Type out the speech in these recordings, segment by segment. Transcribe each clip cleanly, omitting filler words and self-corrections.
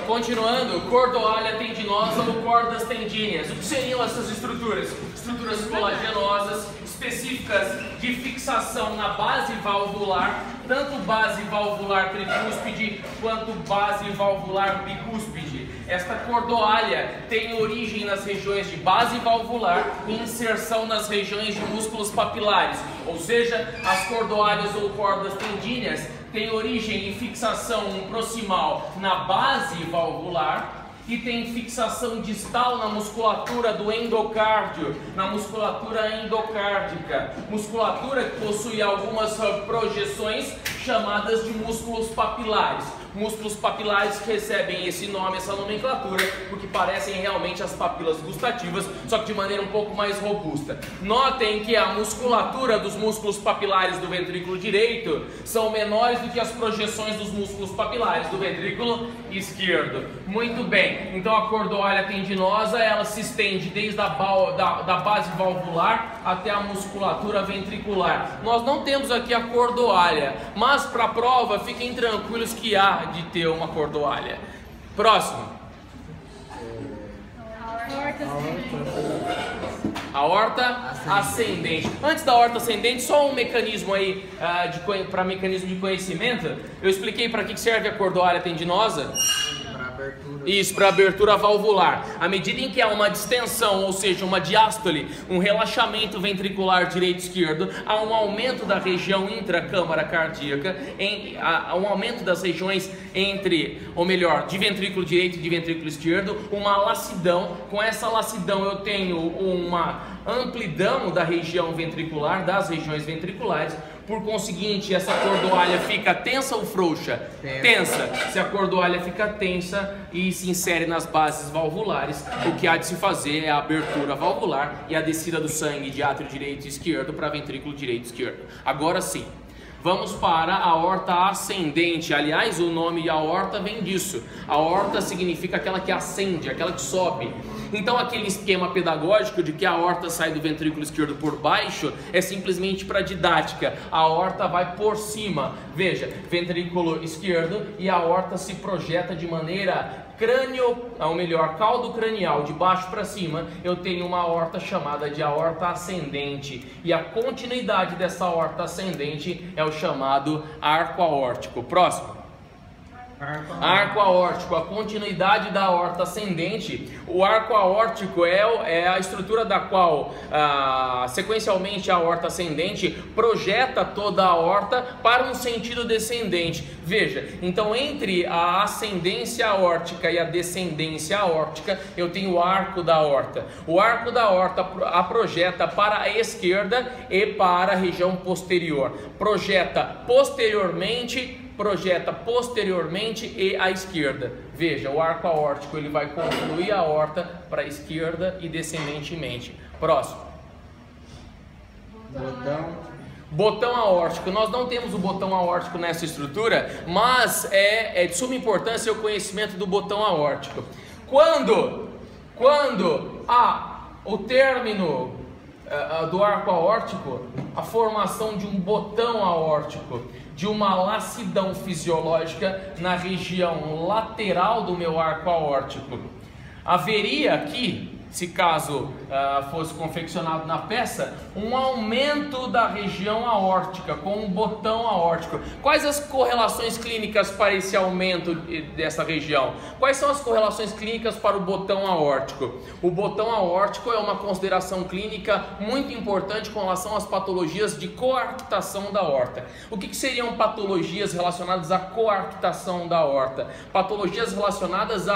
Continuando, cordoalha tendinosa ou cordas tendíneas. O que seriam essas estruturas? Estruturas colagenosas, específicas de fixação na base valvular, tanto base valvular tricúspide quanto base valvular bicúspide. Esta cordoalha tem origem nas regiões de base valvular e inserção nas regiões de músculos papilares, ou seja, as cordoalhas ou cordas tendíneas têm origem e fixação proximal na base valvular e tem fixação distal na musculatura do endocárdio, na musculatura endocárdica, musculatura que possui algumas projeções chamadas de músculos papilares. Músculos papilares que recebem esse nome, essa nomenclatura, porque parecem realmente as papilas gustativas, só que de maneira um pouco mais robusta. Notem que a musculatura dos músculos papilares do ventrículo direito são menores do que as projeções dos músculos papilares do ventrículo esquerdo. Muito bem, então a cordoalha tendinosa, ela se estende desde a base valvular até a musculatura ventricular. Nós não temos aqui a cordoalha, mas para a prova, fiquem tranquilos que há de ter uma cordoalha. Próximo. Aorta ascendente. Antes da aorta ascendente, só um mecanismo aí para mecanismo de conhecimento. Eu expliquei para que serve a cordoalha tendinosa. Isso, para abertura valvular. À medida em que há uma distensão, ou seja, uma diástole, um relaxamento ventricular direito e esquerdo, há um aumento da região intracâmara cardíaca, há um aumento das regiões entre, ou melhor, de ventrículo direito e de ventrículo esquerdo, uma lacidão. Com essa lacidão eu tenho uma amplidão da região ventricular, das regiões ventriculares. Por conseguinte, essa cordoalha fica tensa ou frouxa? Tensa. Se a cordoalha fica tensa e se insere nas bases valvulares, o que há de se fazer é a abertura valvular e a descida do sangue de átrio direito e esquerdo para ventrículo direito e esquerdo. Agora sim, vamos para a aorta ascendente. Aliás, o nome aorta vem disso. A aorta significa aquela que ascende, aquela que sobe. Então aquele esquema pedagógico de que a aorta sai do ventrículo esquerdo por baixo é simplesmente para didática. A aorta vai por cima. Veja, ventrículo esquerdo e a aorta se projeta de maneira caldo cranial, de baixo para cima. Eu tenho uma aorta chamada de aorta ascendente e a continuidade dessa aorta ascendente é o chamado arco aórtico. Próximo. Arco aórtico, a continuidade da aorta ascendente. O arco aórtico é a estrutura da qual, sequencialmente, a aorta ascendente projeta toda a aorta para um sentido descendente. Veja, então entre a ascendência aórtica e a descendência aórtica, eu tenho o arco da aorta. O arco da aorta a projeta para a esquerda e para a região posterior. Projeta posteriormente e à esquerda. Veja, o arco aórtico ele vai concluir a aorta para a esquerda e descendentemente. Próximo. Botão aórtico. Nós não temos o botão aórtico nessa estrutura, mas é de suma importância o conhecimento do botão aórtico. Quando há o término do arco aórtico, a formação de um botão aórtico, de uma lacidão fisiológica na região lateral do meu arco aórtico. Haveria aqui, se caso fosse confeccionado na peça, um aumento da região aórtica com um botão aórtico. Quais as correlações clínicas para esse aumento dessa região? Quais são as correlações clínicas para o botão aórtico? O botão aórtico é uma consideração clínica muito importante com relação às patologias de coarctação da aorta. O que seriam patologias relacionadas à coarctação da aorta? Patologias relacionadas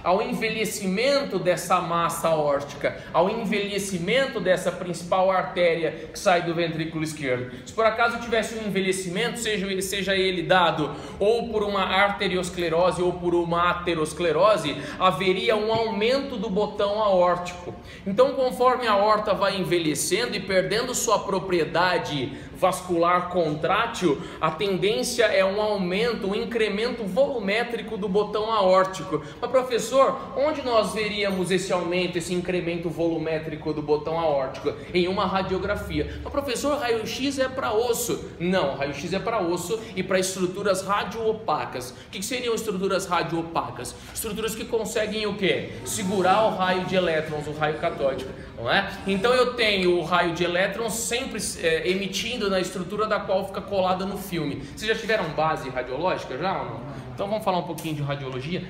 ao envelhecimento dessa massa aórtica, ao envelhecimento dessa principal artéria que sai do ventrículo esquerdo. Se por acaso tivesse um envelhecimento, seja ele dado ou por uma arteriosclerose ou por uma aterosclerose, haveria um aumento do botão aórtico. Então, conforme a aorta vai envelhecendo e perdendo sua propriedade vascular contrátil, a tendência é um aumento, um incremento volumétrico do botão aórtico. Mas professor, onde nós veríamos esse aumento, esse incremento volumétrico do botão aórtico em uma radiografia. Mas professor, raio-x é para osso. Não, raio-x é para osso e para estruturas radioopacas. O que seriam estruturas radioopacas? Estruturas que conseguem o quê? Segurar o raio de elétrons, o raio catódico, não é? Então eu tenho o raio de elétrons sempre emitindo na estrutura da qual fica colada no filme. Vocês já tiveram base radiológica já ou não? Então vamos falar um pouquinho de radiologia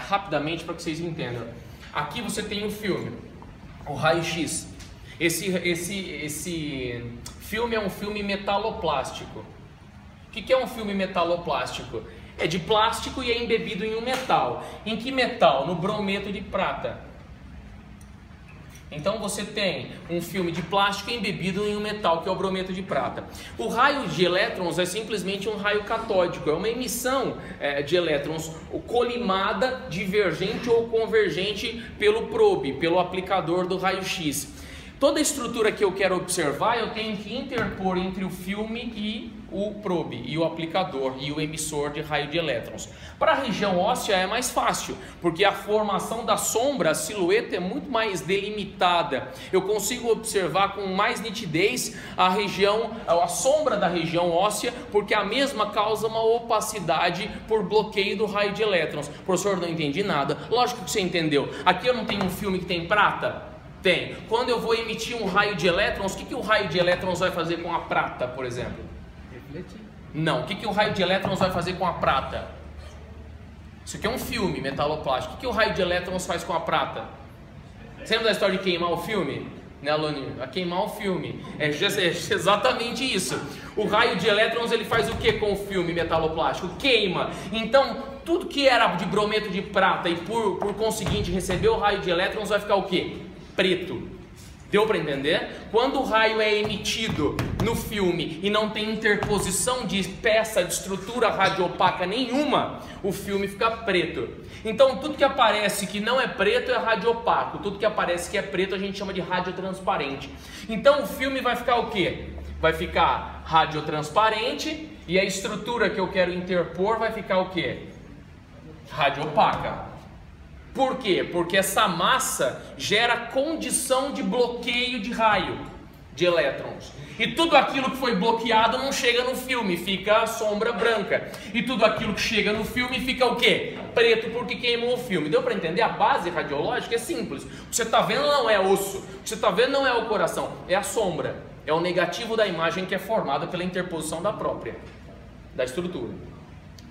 rapidamente para que vocês entendam. Aqui você tem o filme, o raio-x. Esse filme é um filme metaloplástico. O que é um filme metaloplástico? É de plástico e é embebido em um metal. Em que metal? No brometo de prata. Então você tem um filme de plástico embebido em um metal, que é o brometo de prata. O raio de elétrons é simplesmente um raio catódico, é uma emissão de elétrons colimada, divergente ou convergente pelo probe, pelo aplicador do raio-x. Toda a estrutura que eu quero observar, eu tenho que interpor entre o filme e o probe, e o aplicador, e o emissor de raio de elétrons. Para a região óssea é mais fácil, porque a formação da sombra, a silhueta é muito mais delimitada. Eu consigo observar com mais nitidez a sombra da região óssea, porque a mesma causa uma opacidade por bloqueio do raio de elétrons. Professor, não entendi nada. Lógico que você entendeu. Aqui eu não tenho um filme que tem prata? Tem. Quando eu vou emitir um raio de elétrons, o que o raio de elétrons vai fazer com a prata, por exemplo? Refletir. Não. O que o raio de elétrons vai fazer com a prata? Isso aqui é um filme metaloplástico. O que o raio de elétrons faz com a prata? Você lembra da história de queimar o filme? Né, Aloni? A queimar o filme. É exatamente isso. O raio de elétrons, ele faz o que com o filme metaloplástico? Queima. Então, tudo que era de brometo de prata e por conseguinte recebeu o raio de elétrons vai ficar o quê? Preto. Deu para entender? Quando o raio é emitido no filme e não tem interposição de peça de estrutura radiopaca nenhuma, o filme fica preto. Então tudo que aparece que não é preto é radiopaco, tudo que aparece que é preto a gente chama de radiotransparente. Então o filme vai ficar o quê? Vai ficar radiotransparente e a estrutura que eu quero interpor vai ficar o quê? Radiopaca. Por quê? Porque essa massa gera condição de bloqueio de raio de elétrons. E tudo aquilo que foi bloqueado não chega no filme, fica a sombra branca. E tudo aquilo que chega no filme fica o quê? Preto, porque queimou o filme. Deu para entender? A base radiológica é simples. O que você está vendo não é osso, o que você está vendo não é o coração, é a sombra. É o negativo da imagem que é formada pela interposição da estrutura.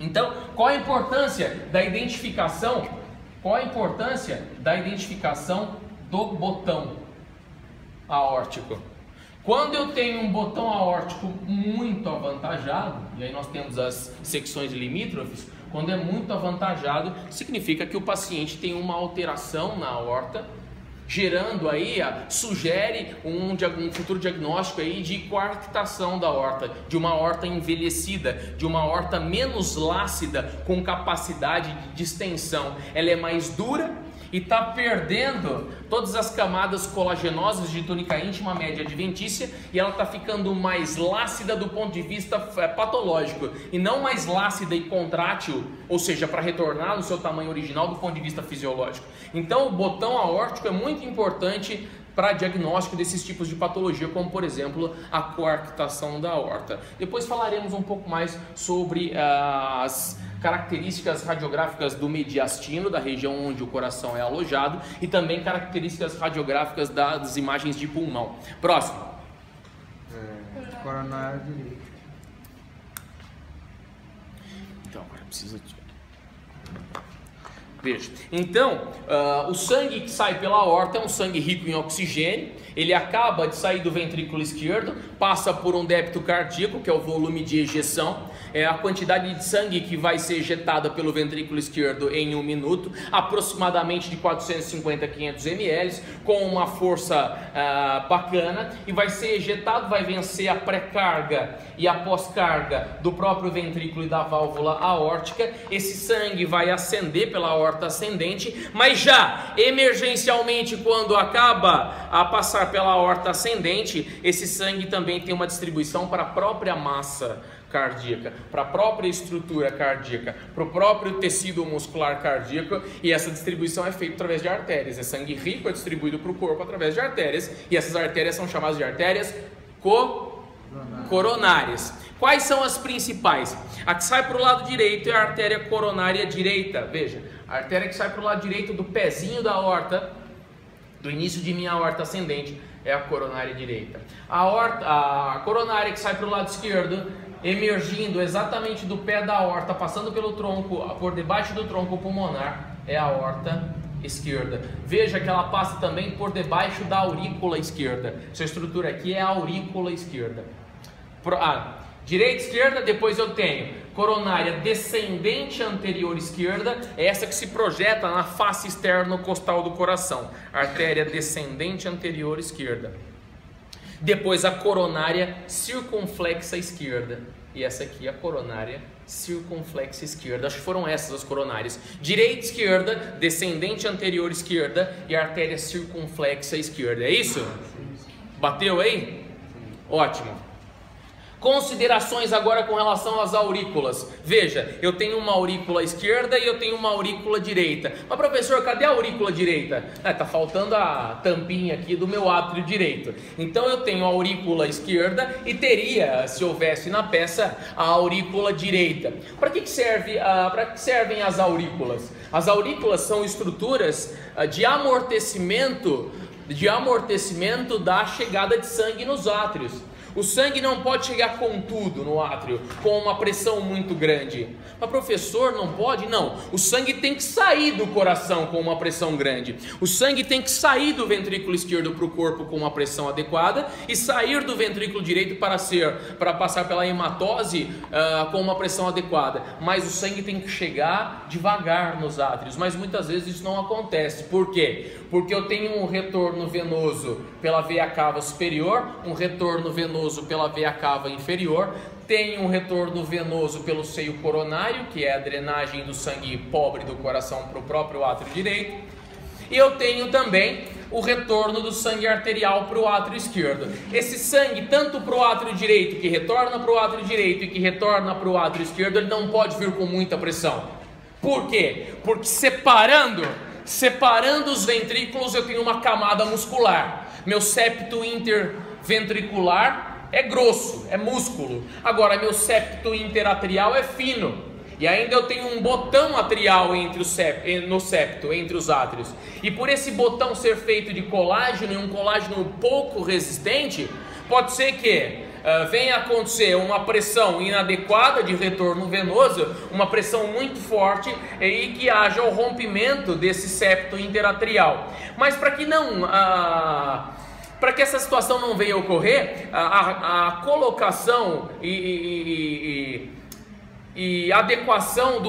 Então, qual a importância da identificação? Qual a importância da identificação do botão aórtico? Quando eu tenho um botão aórtico muito avantajado, e aí nós temos as secções limítrofes, quando é muito avantajado, significa que o paciente tem uma alteração na aorta, gerando aí, sugere um futuro diagnóstico aí de coarctação da aorta, de uma aorta envelhecida, de uma aorta menos lácida, com capacidade de distensão. Ela é mais dura e está perdendo todas as camadas colagenosas de túnica íntima média adventícia, e ela está ficando mais lácida do ponto de vista patológico e não mais lácida e contrátil, ou seja, para retornar no seu tamanho original do ponto de vista fisiológico. Então o botão aórtico é muito importante para diagnóstico desses tipos de patologia, como por exemplo a coarctação da aorta. Depois falaremos um pouco mais sobre as características radiográficas do mediastino, da região onde o coração é alojado, e também características radiográficas das imagens de pulmão. Próximo. Coronário direito. Então, agora precisa de... Veja, então, o sangue que sai pela aorta é um sangue rico em oxigênio, ele acaba de sair do ventrículo esquerdo, passa por um débito cardíaco, que é o volume de ejeção, é a quantidade de sangue que vai ser ejetada pelo ventrículo esquerdo em 1 minuto, aproximadamente de 450 a 500 ml, com uma força bacana, e vai ser ejetado, vai vencer a pré-carga e a pós-carga do próprio ventrículo e da válvula aórtica. Esse sangue vai ascender pela aorta ascendente, mas já emergencialmente, quando acaba a passar pela aorta ascendente, esse sangue também tem uma distribuição para a própria massa cardíaca, para a própria estrutura cardíaca, para o próprio tecido muscular cardíaco, e essa distribuição é feita através de artérias. É sangue rico, é distribuído para o corpo através de artérias, e essas artérias são chamadas de artérias coronárias. Quais são as principais? A que sai para o lado direito é a artéria coronária direita. Veja, a artéria que sai para o lado direito do pezinho da aorta, do início de minha aorta ascendente, é a coronária direita. A coronária que sai para o lado esquerdo, emergindo exatamente do pé da aorta, passando pelo tronco, por debaixo do tronco pulmonar, é a aorta esquerda. Veja que ela passa também por debaixo da aurícula esquerda. Essa estrutura aqui é a aurícula esquerda. Direita, esquerda, depois eu tenho coronária descendente anterior esquerda, é essa que se projeta na face externo-costal do coração, artéria descendente anterior esquerda. Depois a coronária circunflexa esquerda, e essa aqui é a coronária circunflexa esquerda. Acho que foram essas as coronárias: direita, esquerda, descendente anterior esquerda e artéria circunflexa esquerda. É isso? Bateu aí? Ótimo. Considerações agora com relação às aurículas. Veja, eu tenho uma aurícula esquerda e eu tenho uma aurícula direita. Mas professor, cadê a aurícula direita? Tá faltando a tampinha aqui do meu átrio direito. Então eu tenho a aurícula esquerda e teria, se houvesse na peça, a aurícula direita. Para que servem as aurículas? As aurículas são estruturas de amortecimento da chegada de sangue nos átrios. O sangue não pode chegar com tudo no átrio, com uma pressão muito grande. Mas professor, não pode? Não. O sangue tem que sair do coração com uma pressão grande. O sangue tem que sair do ventrículo esquerdo para o corpo com uma pressão adequada e sair do ventrículo direito para passar pela hematose com uma pressão adequada. Mas o sangue tem que chegar devagar nos átrios. Mas muitas vezes isso não acontece. Por quê? Porque eu tenho um retorno venoso pela veia cava superior, um retorno venoso pela veia cava inferior, tem um retorno venoso pelo seio coronário, que é a drenagem do sangue pobre do coração para o próprio átrio direito, e eu tenho também o retorno do sangue arterial para o átrio esquerdo. Esse sangue, tanto para o átrio direito, que retorna para o átrio direito e que retorna para o átrio esquerdo, ele não pode vir com muita pressão. Por quê? Porque separando os ventrículos eu tenho uma camada muscular. Meu septo interventricular é grosso, é músculo. Agora meu septo interatrial é fino. E ainda eu tenho um botão atrial no septo, entre os átrios. E por esse botão ser feito de colágeno e um colágeno pouco resistente, pode ser que venha a acontecer uma pressão inadequada de retorno venoso, uma pressão muito forte, e que haja o rompimento desse septo interatrial. Mas para que essa situação não venha a ocorrer, a colocação e adequação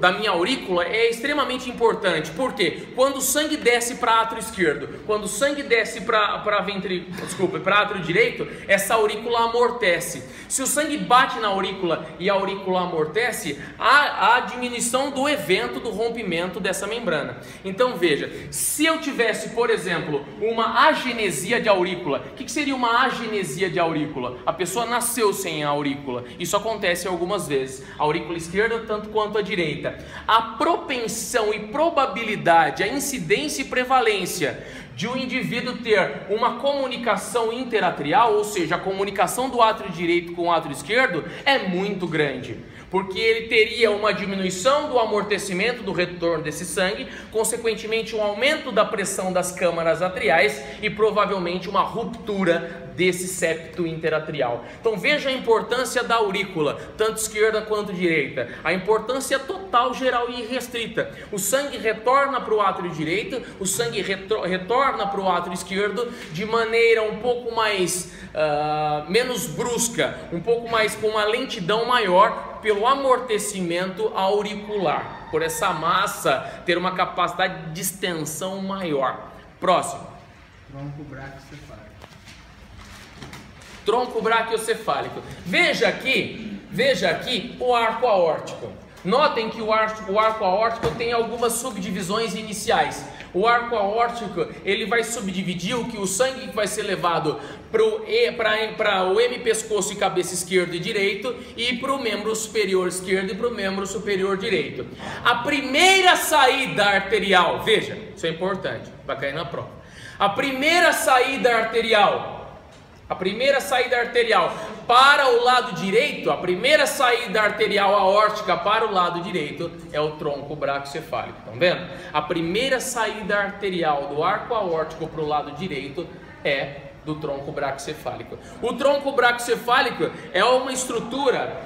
da minha aurícula é extremamente importante. Por quê? Quando o sangue desce para átrio esquerdo, quando o sangue desce para átrio direito, essa aurícula amortece. Se o sangue bate na aurícula e a aurícula amortece, há a diminuição do evento do rompimento dessa membrana. Então veja, se eu tivesse, por exemplo, uma agenesia de aurícula, o que seria uma agenesia de aurícula? A pessoa nasceu sem a aurícula. Isso acontece algumas vezes. A aurícula esquerda tanto quanto a direita. A propensão e probabilidade, a incidência e prevalência de um indivíduo ter uma comunicação interatrial, ou seja, a comunicação do átrio direito com o átrio esquerdo, é muito grande. Porque ele teria uma diminuição do amortecimento do retorno desse sangue, consequentemente um aumento da pressão das câmaras atriais e provavelmente uma ruptura desse septo interatrial. Então veja a importância da aurícula, tanto esquerda quanto direita. A importância total, geral e irrestrita. O sangue retorna para o átrio direito, o sangue retorna para o átrio esquerdo de maneira um pouco mais menos brusca, um pouco mais com uma lentidão maior, pelo amortecimento auricular, por essa massa ter uma capacidade de distensão maior. Próximo. Tronco braquiocefálico. Tronco braquiocefálico. Veja aqui o arco aórtico. Notem que o arco aórtico tem algumas subdivisões iniciais. O arco aórtico, ele vai subdividir o sangue que vai ser levado para o hemipescoço e cabeça esquerdo e direito, e para o membro superior esquerdo e para o membro superior direito. A primeira saída arterial, veja, isso é importante, vai cair na prova. A primeira saída arterial para o lado direito, a primeira saída arterial aórtica para o lado direito é o tronco braquiocefálico, estão vendo? A primeira saída arterial do arco aórtico para o lado direito é do tronco braquiocefálico. O tronco braquiocefálico é uma estrutura,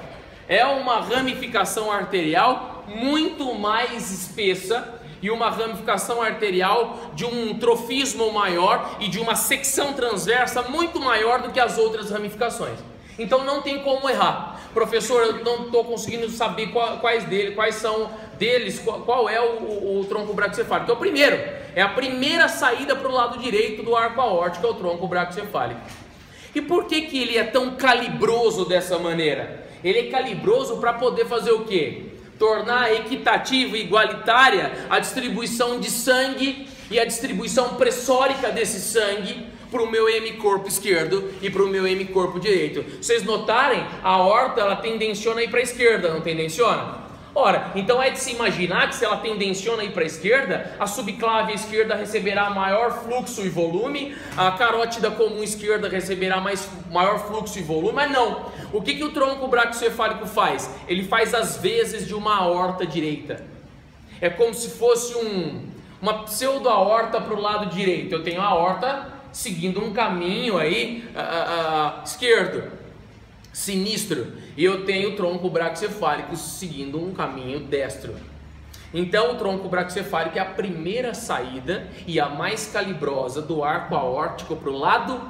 é uma ramificação arterial muito mais espessa e uma ramificação arterial de um trofismo maior e de uma secção transversa muito maior do que as outras ramificações. Então não tem como errar. Professor, eu não estou conseguindo saber quais são deles, qual é o tronco braquiocefálico. É o primeiro, é a primeira saída para o lado direito do arco aórtico, é o tronco braquiocefálico. E por que ele é tão calibroso dessa maneira? Ele é calibroso para poder fazer o quê? Tornar equitativa e igualitária a distribuição de sangue e a distribuição pressórica desse sangue para o meu hemicorpo esquerdo e para o meu hemicorpo direito. Vocês notarem, a aorta ela tendenciona a ir para a esquerda, não tendenciona? Ora, então é de se imaginar que se ela tendenciona a ir para a esquerda, a subclávia esquerda receberá maior fluxo e volume, a carótida comum esquerda receberá maior fluxo e volume, mas não. O que o tronco braquiocefálico faz? Ele faz as vezes de uma aorta direita. É como se fosse uma pseudo-aorta para o lado direito. Eu tenho a aorta seguindo um caminho aí esquerdo, sinistro, e eu tenho o tronco braquiocefálico seguindo um caminho destro. Então o tronco braquiocefálico é a primeira saída e a mais calibrosa do arco aórtico para o lado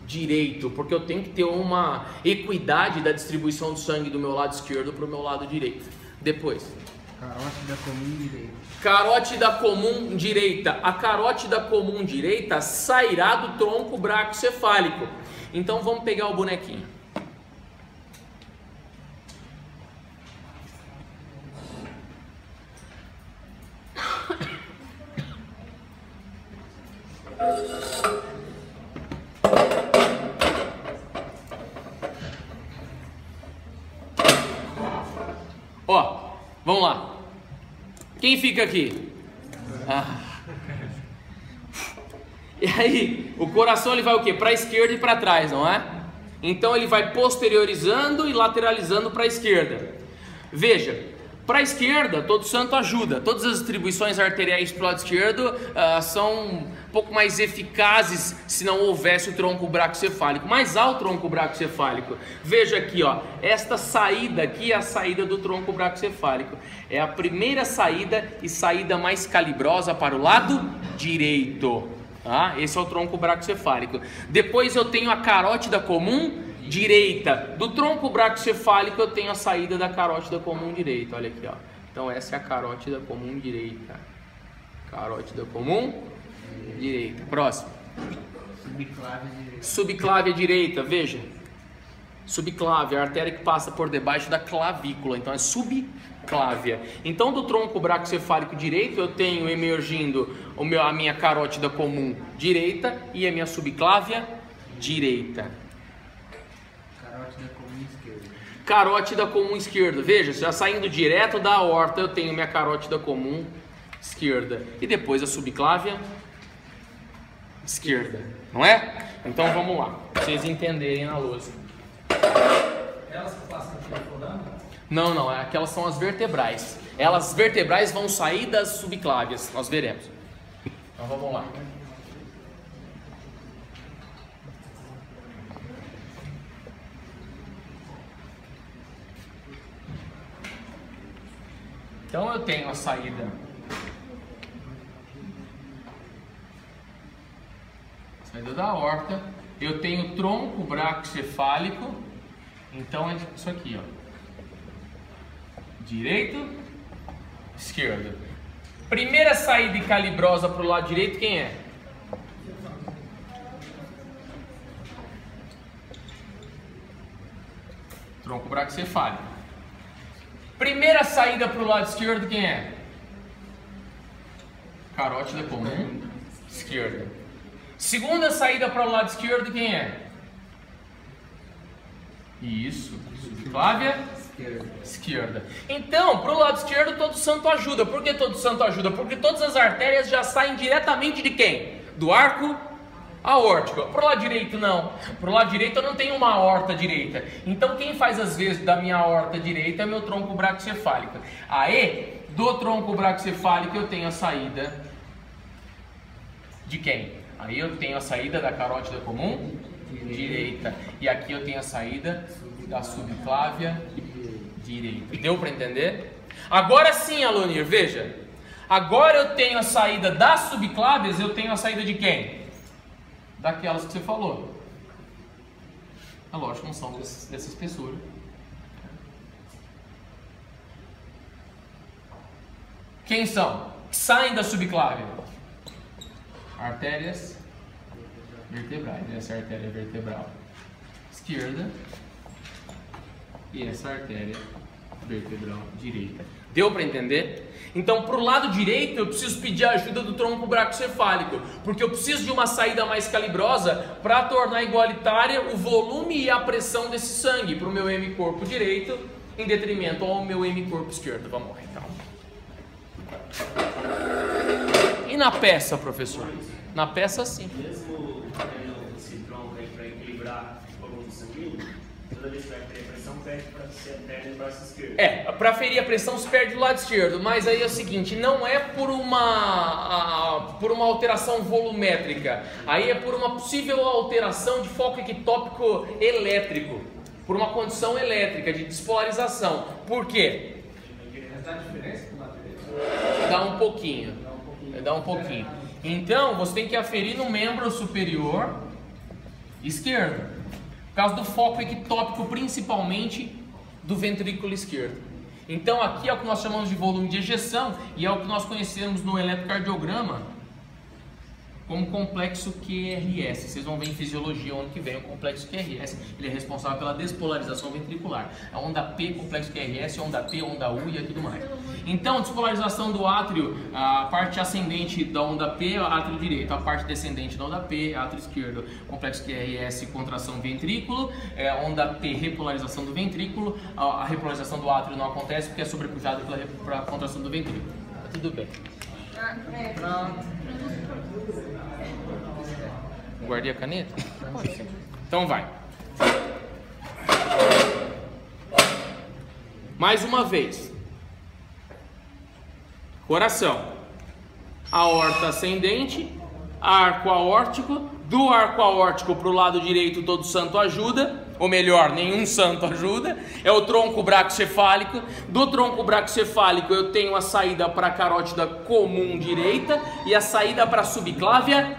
direito, porque eu tenho que ter uma equidade da distribuição do sangue do meu lado esquerdo para o meu lado direito. Depois, carótida comum direita. Carótida comum direita. A carótida comum direita sairá do tronco braquiocefálico. Então vamos pegar o bonequinho. Ó, vamos lá. Quem fica aqui? E aí, o coração ele vai o quê? Para a esquerda e para trás, não é? Então ele vai posteriorizando e lateralizando para a esquerda. Veja, para a esquerda, todo santo ajuda. Todas as distribuições arteriais para o lado esquerdo são um pouco mais eficazes se não houvesse o tronco braquiocefálico. Mas há o tronco braquiocefálico. Veja aqui, ó, esta saída aqui é a saída do tronco braquiocefálico. É a primeira saída e saída mais calibrosa para o lado direito. Tá? Esse é o tronco braquiocefálico. Depois eu tenho a carótida comum direita. Do tronco braquiocefálico eu tenho a saída da carótida comum direita. Olha aqui, ó. Então essa é a carótida comum direita. Carótida comum direita. Próximo. Subclávia direita. Subclávia direita, veja. Subclávia, a artéria que passa por debaixo da clavícula. Então é subclávia. Então do tronco braquiocefálico direito eu tenho emergindo a minha carótida comum direita e a minha subclávia direita. Carótida comum esquerda. Carótida comum esquerda. Veja, já saindo direto da aorta eu tenho minha carótida comum esquerda. E depois a subclávia esquerda. Não é? Então vamos lá, pra vocês entenderem na lousa. Elas que passam aqui rodando? Não, aquelas são as vertebrais. As vertebrais vão sair das subclávias, nós veremos. Então vamos lá. Então eu tenho a saída da aorta, eu tenho o tronco braquiocefálico, então é isso aqui, ó. Direito, esquerdo. Primeira saída calibrosa para o lado direito, quem é? Tronco braquiocefálico. Primeira saída para o lado esquerdo, quem é? Carótida comum, esquerda. Segunda saída para o lado esquerdo, quem é? Isso, subclávia esquerda. Então, para o lado esquerdo, todo santo ajuda. Por que todo santo ajuda? Porque todas as artérias já saem diretamente de quem? Do arco aórtico. Para o lado direito, não. Para o lado direito, eu não tenho uma aorta direita. Então, quem faz as vezes da minha aorta direita é meu tronco braquicefálico. Aí, do tronco braquicefálico, eu tenho a saída de quem? Aí eu tenho a saída da carótida comum direita. E aqui eu tenho a saída da subclávia direita. Deu para entender? Agora sim, Alonir, veja. Agora eu tenho a saída das subclávias, eu tenho a saída de quem? Daquelas que você falou. É lógico, não são dessa espessura. Quem são? Que saem da subclávia? Artérias vertebrais. Essa é a artéria vertebral esquerda e essa artéria vertebral direita. Deu para entender? Então, para o lado direito, eu preciso pedir a ajuda do tronco braquicefálico, porque eu preciso de uma saída mais calibrosa para tornar igualitária o volume e a pressão desse sangue para o meu hemicorpo direito, em detrimento ao meu hemicorpo esquerdo. Vamos lá, então. E na peça, professor? Na peça, sim. Mesmo tendo esse tronco aí para equilibrar o volume sanguíneo, toda vez que vai ter pressão, perde no braço esquerdo. Para ferir a pressão se perde do lado esquerdo, mas aí é o seguinte, não é por uma alteração volumétrica, aí é por uma possível alteração de foco equitópico elétrico, por uma condição elétrica de despolarização. Por quê? Dá diferença pro lado direito? Dá um pouquinho. Então, você tem que aferir no membro superior esquerdo, por causa do foco equitópico, principalmente do ventrículo esquerdo. Então, aqui é o que nós chamamos de volume de ejeção e é o que nós conhecemos no eletrocardiograma como complexo QRS. Vocês vão ver em fisiologia ano que vem o complexo QRS. Ele é responsável pela despolarização ventricular. A onda P, complexo QRS, onda P, onda U e tudo mais. Então, despolarização do átrio, a parte ascendente da onda P, átrio direito. A parte descendente da onda P, átrio esquerdo. Complexo QRS, contração ventrículo. Onda P, repolarização do ventrículo. A repolarização do átrio não acontece porque é sobrepujado pela contração do ventrículo. Tudo bem. Guardei a caneta? Então vai. Mais uma vez. Coração. Aorta ascendente. Arco aórtico. Do arco aórtico para o lado direito todo santo ajuda. Ou melhor, nenhum santo ajuda. É o tronco braquicefálico. Do tronco braquicefálico eu tenho a saída para a carótida comum direita e a saída para a subclávia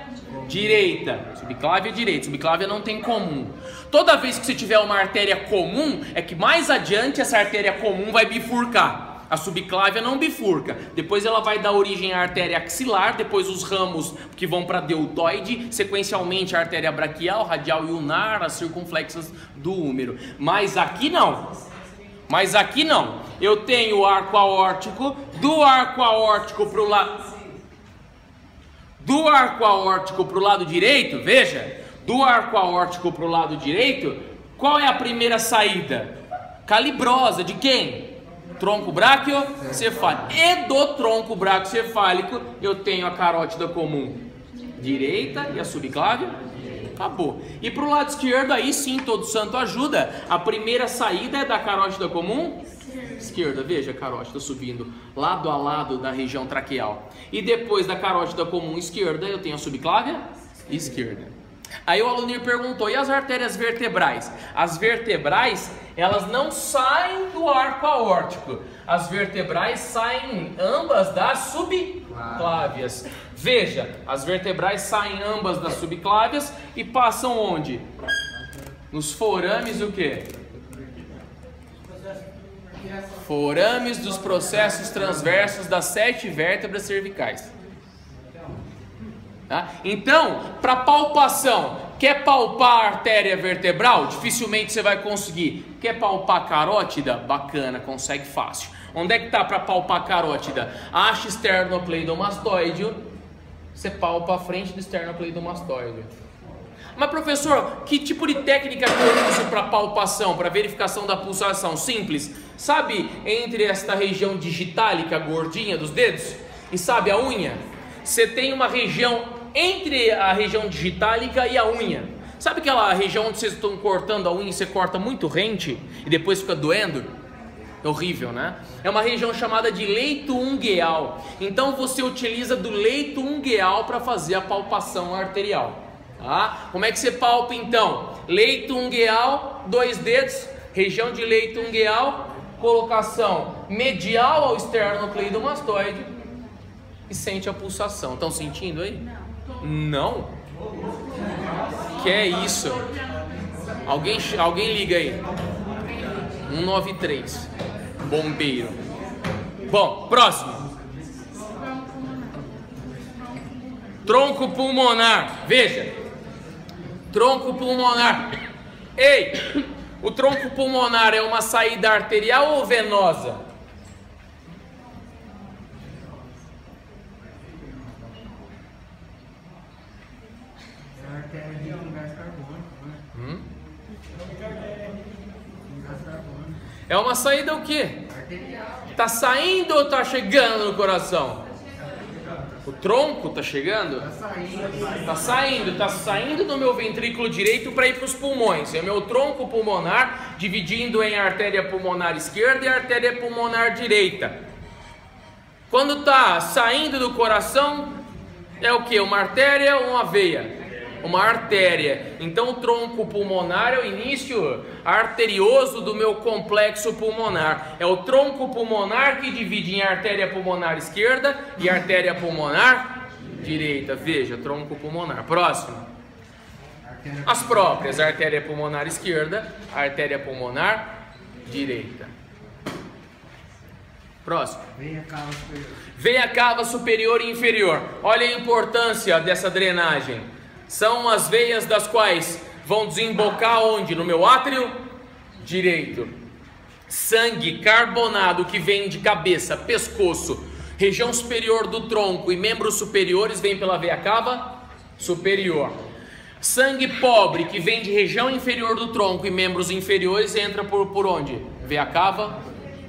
direita. Subclávia direita. Subclávia não tem comum. Toda vez que você tiver uma artéria comum, é que mais adiante essa artéria comum vai bifurcar. A subclávia não bifurca. Depois ela vai dar origem à artéria axilar, depois os ramos que vão para a deltoide, sequencialmente a artéria braquial, radial e ulnar, as circunflexas do úmero. Mas aqui não. Eu tenho o arco aórtico, do arco aórtico para o lado... Do arco aórtico para o lado direito, veja, do arco aórtico para o lado direito, qual é a primeira saída? Calibrosa, de quem? Tronco braquiocefálico. E do tronco braquiocefálico eu tenho a carótida comum direita e a subclávia. Acabou. E para o lado esquerdo, aí sim, todo santo ajuda. A primeira saída é da carótida comum esquerda. Veja a carótida subindo lado a lado da região traqueal. E depois da carótida comum esquerda, eu tenho a subclávia esquerda. Aí o Alonir perguntou, e as artérias vertebrais? As vertebrais, elas não saem do arco aórtico. As vertebrais saem ambas das subclávias. Veja, as vertebrais saem ambas das subclávias e passam onde? Nos forames o quê? Forames dos processos transversos das 7 vértebras cervicais. Tá? Então, para palpação, quer palpar a artéria vertebral? Dificilmente você vai conseguir. Quer palpar a carótida? Bacana, consegue fácil. Onde é que está para palpar a carótida? Acha esternocleidomastoide, você palpa a frente do esternocleidomastoide. Mas professor, que tipo de técnica que eu uso para palpação, para verificação da pulsação? Simples. Sabe entre esta região digitálica gordinha dos dedos e sabe a unha? Você tem uma região entre a região digitálica e a unha. Sabe aquela região onde vocês estão cortando a unha e você corta muito rente e depois fica doendo? É horrível, né? É uma região chamada de leito ungueal. Então você utiliza do leito ungueal para fazer a palpação arterial. Tá? Como é que você palpa então? Leito ungueal, 2 dedos, região de leito ungueal, colocação medial ao esternocleidomastoide e sente a pulsação. Estão sentindo aí? Não? Que é isso? Alguém liga aí. 193. Bombeiro. Bom, próximo. Tronco pulmonar. Veja. Tronco pulmonar. Ei, o tronco pulmonar é uma saída arterial ou venosa? É a artéria de gás carbônico, né? Gás carbônico. É uma saída o quê? Arterial. Tá saindo ou tá chegando no coração? O tronco tá chegando? Tá saindo do meu ventrículo direito para ir para os pulmões. É o meu tronco pulmonar dividindo em artéria pulmonar esquerda e artéria pulmonar direita. Quando tá saindo do coração, é o que? Uma artéria ou uma veia? Uma artéria. Então o tronco pulmonar é o início arterioso do meu complexo pulmonar. É o tronco pulmonar que divide em artéria pulmonar esquerda e artéria pulmonar direita. Veja, tronco pulmonar. Próximo. As próprias, artéria pulmonar esquerda, artéria pulmonar direita. Próximo. Veia cava superior. Veia cava superior e inferior. Olha a importância dessa drenagem. São as veias das quais vão desembocar onde? No meu átrio direito. Sangue carbonado que vem de cabeça, pescoço, região superior do tronco e membros superiores vem pela veia cava superior. Sangue pobre que vem de região inferior do tronco e membros inferiores entra por onde? Veia cava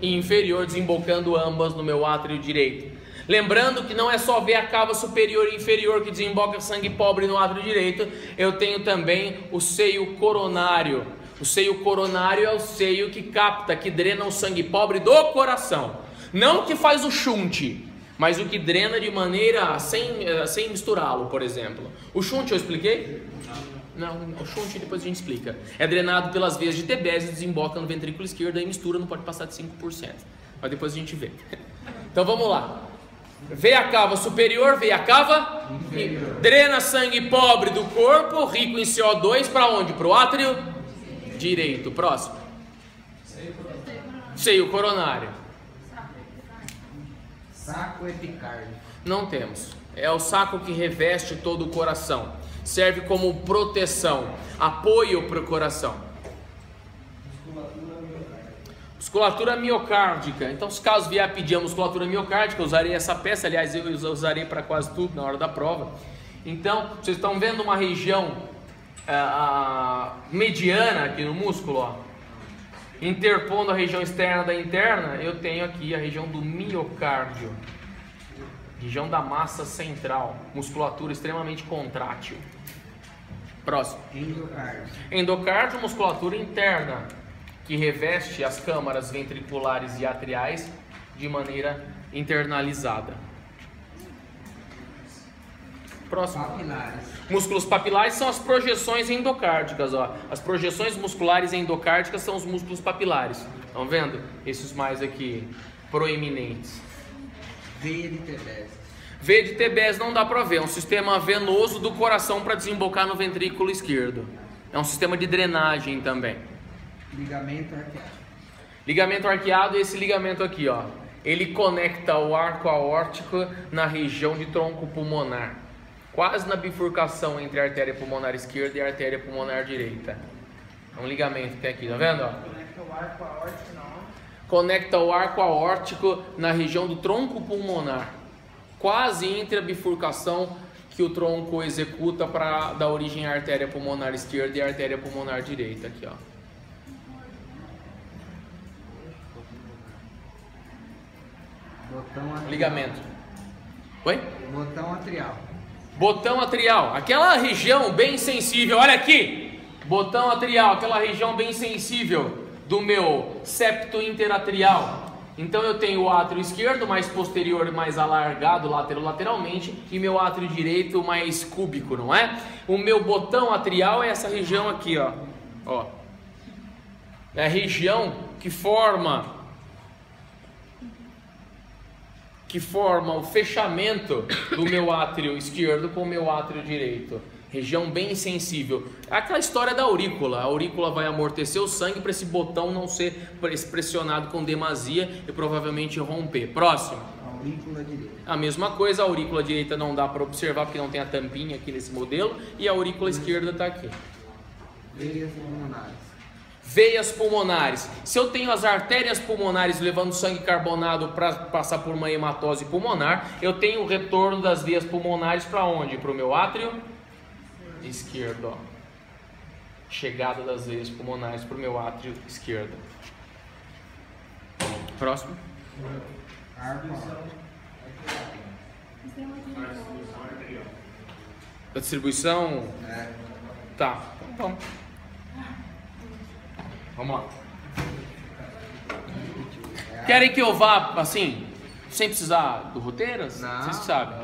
e inferior, desembocando ambas no meu átrio direito. Lembrando que não é só veia cava superior e inferior que desemboca sangue pobre no átrio direito, eu tenho também o seio coronário. O seio coronário é o seio que capta, que drena o sangue pobre do coração. Não que faz o shunt, mas o que drena de maneira sem misturá-lo, por exemplo. O shunt eu expliquei? Não, o shunt depois a gente explica. É drenado pelas veias de Tebesse, desemboca no ventrículo esquerdo, aí mistura, não pode passar de 5%. Mas depois a gente vê. Então vamos lá. Veia cava superior, veia cava inferior. Drena sangue pobre do corpo, rico em CO2, para onde? Para o átrio direito. Próximo. Seio coronário. Saco epicárdio. Não temos. É o saco que reveste todo o coração. Serve como proteção, apoio para o coração. Musculatura miocárdica. Então, se caso vier pedir a musculatura miocárdica, eu usarei essa peça. Aliás, eu usarei para quase tudo na hora da prova. Então, vocês estão vendo uma região mediana aqui no músculo, ó, interpondo a região externa da interna. Eu tenho aqui a região do miocárdio, região da massa central, musculatura extremamente contrátil. Próximo. Endocárdio. Endocárdio, musculatura interna, que reveste as câmaras ventriculares e atriais de maneira internalizada. Próximo. Papilares. Músculos papilares são as projeções endocárdicas, ó. As projeções musculares endocárdicas são os músculos papilares. Estão vendo? Esses mais aqui proeminentes. Veia de Tebesse. Veia de Tebesse não dá para ver, é um sistema venoso do coração para desembocar no ventrículo esquerdo. É um sistema de drenagem também. Ligamento arqueado. Ligamento arqueado é esse ligamento aqui, ó. Ele conecta o arco aórtico na região de tronco pulmonar. quase na bifurcação entre a artéria pulmonar esquerda e a artéria pulmonar direita. É um ligamento que tem aqui, tá vendo? Ó? Conecta o arco aórtico na onde? Conecta o arco aórtico na região do tronco pulmonar, quase entre a bifurcação que o tronco executa para dar origem à artéria pulmonar esquerda e à artéria pulmonar direita. Aqui, ó. Botão atrial. Ligamento. Oi? Botão atrial. Botão atrial, aquela região bem sensível, olha aqui, botão atrial, aquela região bem sensível do meu septo interatrial. Então eu tenho o átrio esquerdo mais posterior, mais alargado lateralmente, e meu átrio direito mais cúbico, não é? O meu botão atrial é essa região aqui, ó. Ó. É a região que forma o fechamento do meu átrio esquerdo com o meu átrio direito. Região bem sensível. Aquela história da aurícula. A aurícula vai amortecer o sangue para esse botão não ser pressionado com demasia e provavelmente romper. Próximo. Aurícula direita. A mesma coisa, a aurícula direita não dá para observar porque não tem a tampinha aqui nesse modelo. E a aurícula esquerda está aqui. Veias pulmonares. Veias pulmonares. Se eu tenho as artérias pulmonares levando sangue carbonado para passar por uma hematose pulmonar, eu tenho o retorno das veias pulmonares para onde? Para o meu átrio esquerdo. Ó. Chegada das veias pulmonares para o meu átrio esquerdo. Próximo. Arco aórtico. A distribuição. É. Tá. Então. Vamos lá. Querem que eu vá assim, sem precisar do roteiro? Não. Vocês sabem.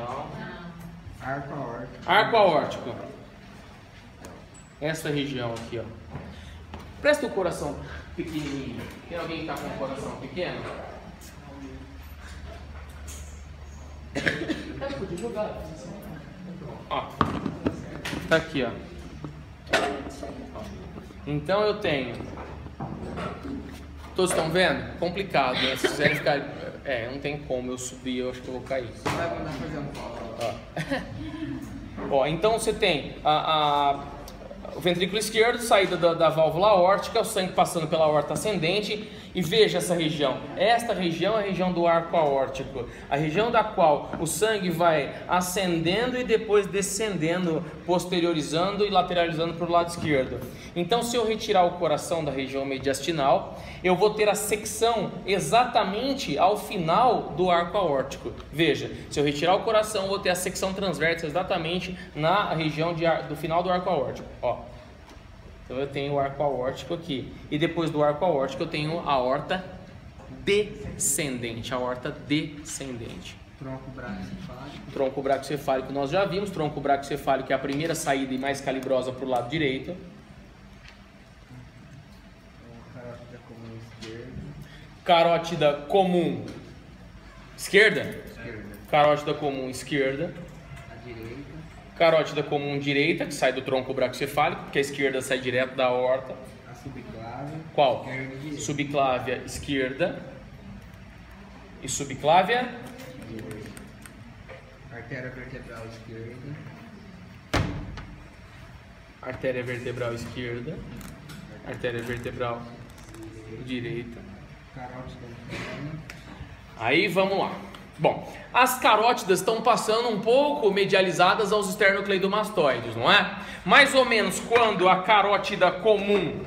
Arco aórtico. Arco aórtico. Essa região aqui, ó. Presta o coração pequenininho. Tem alguém que tá com o coração pequeno? Eu podia jogar. Ó. Tá aqui, ó. Então eu tenho. Todos estão vendo? Complicado, né? Se quiserem ficar. Não tem como eu subir, eu acho que eu vou cair. Vai mandar fazer um colo. Ó, então você tem o ventrículo esquerdo, saída da válvula aórtica, o sangue passando pela aorta ascendente, e veja essa região. Esta região é a região do arco aórtico, a região da qual o sangue vai ascendendo e depois descendendo, posteriorizando e lateralizando para o lado esquerdo. Então, se eu retirar o coração da região mediastinal, eu vou ter a secção exatamente ao final do arco aórtico. Veja, se eu retirar o coração, eu vou ter a secção transversa exatamente na região do final do arco aórtico. Ó. Então eu tenho o arco aórtico aqui. E depois do arco aórtico eu tenho a aorta descendente. A aorta descendente. Tronco braquicefálico. Tronco braquicefálico nós já vimos. Tronco braquicefálico é a primeira saída e mais calibrosa para o lado direito. Carótida comum esquerda. Carótida comum esquerda. Esquerda. Carótida comum esquerda. A direita. Carótida comum direita, que sai do tronco braquicefálico, porque a esquerda sai direto da aorta. A subclávia. Qual? Esquerda e direita. Subclávia esquerda. E subclávia? Direita. Artéria vertebral esquerda. Artéria vertebral esquerda. Artéria vertebral direita. Carótida interna. Aí vamos lá. Bom, as carótidas estão passando um pouco medializadas aos esternocleidomastoides, não é? Mais ou menos quando a carótida comum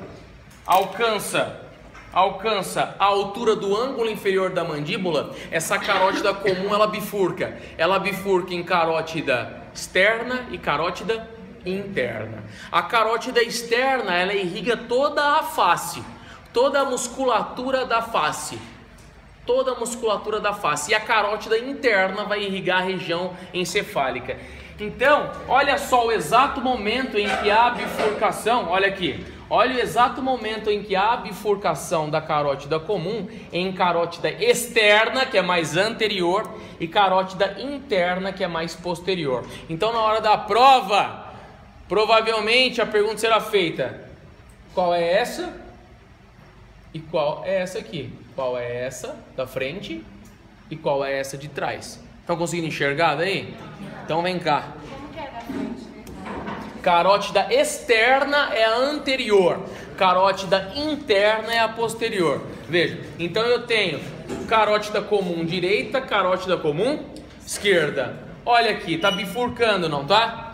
alcança a altura do ângulo inferior da mandíbula, essa carótida comum ela bifurca. Ela bifurca em carótida externa e carótida interna. A carótida externa ela irriga toda a face, toda a musculatura da face. Toda a musculatura da face, e a carótida interna vai irrigar a região encefálica. Então, olha só o exato momento em que há a bifurcação, olha aqui, olha o exato momento em que há a bifurcação da carótida comum em carótida externa, que é mais anterior, e carótida interna, que é mais posterior. Então, na hora da prova, provavelmente a pergunta será feita: qual é essa? E qual é essa aqui? Qual é essa da frente e qual é essa de trás? Estão conseguindo enxergar daí? Então vem cá. Como que é da Carótida externa é a anterior, carótida interna é a posterior. Veja, então eu tenho carótida comum direita, carótida comum esquerda. Olha aqui, tá bifurcando, não tá?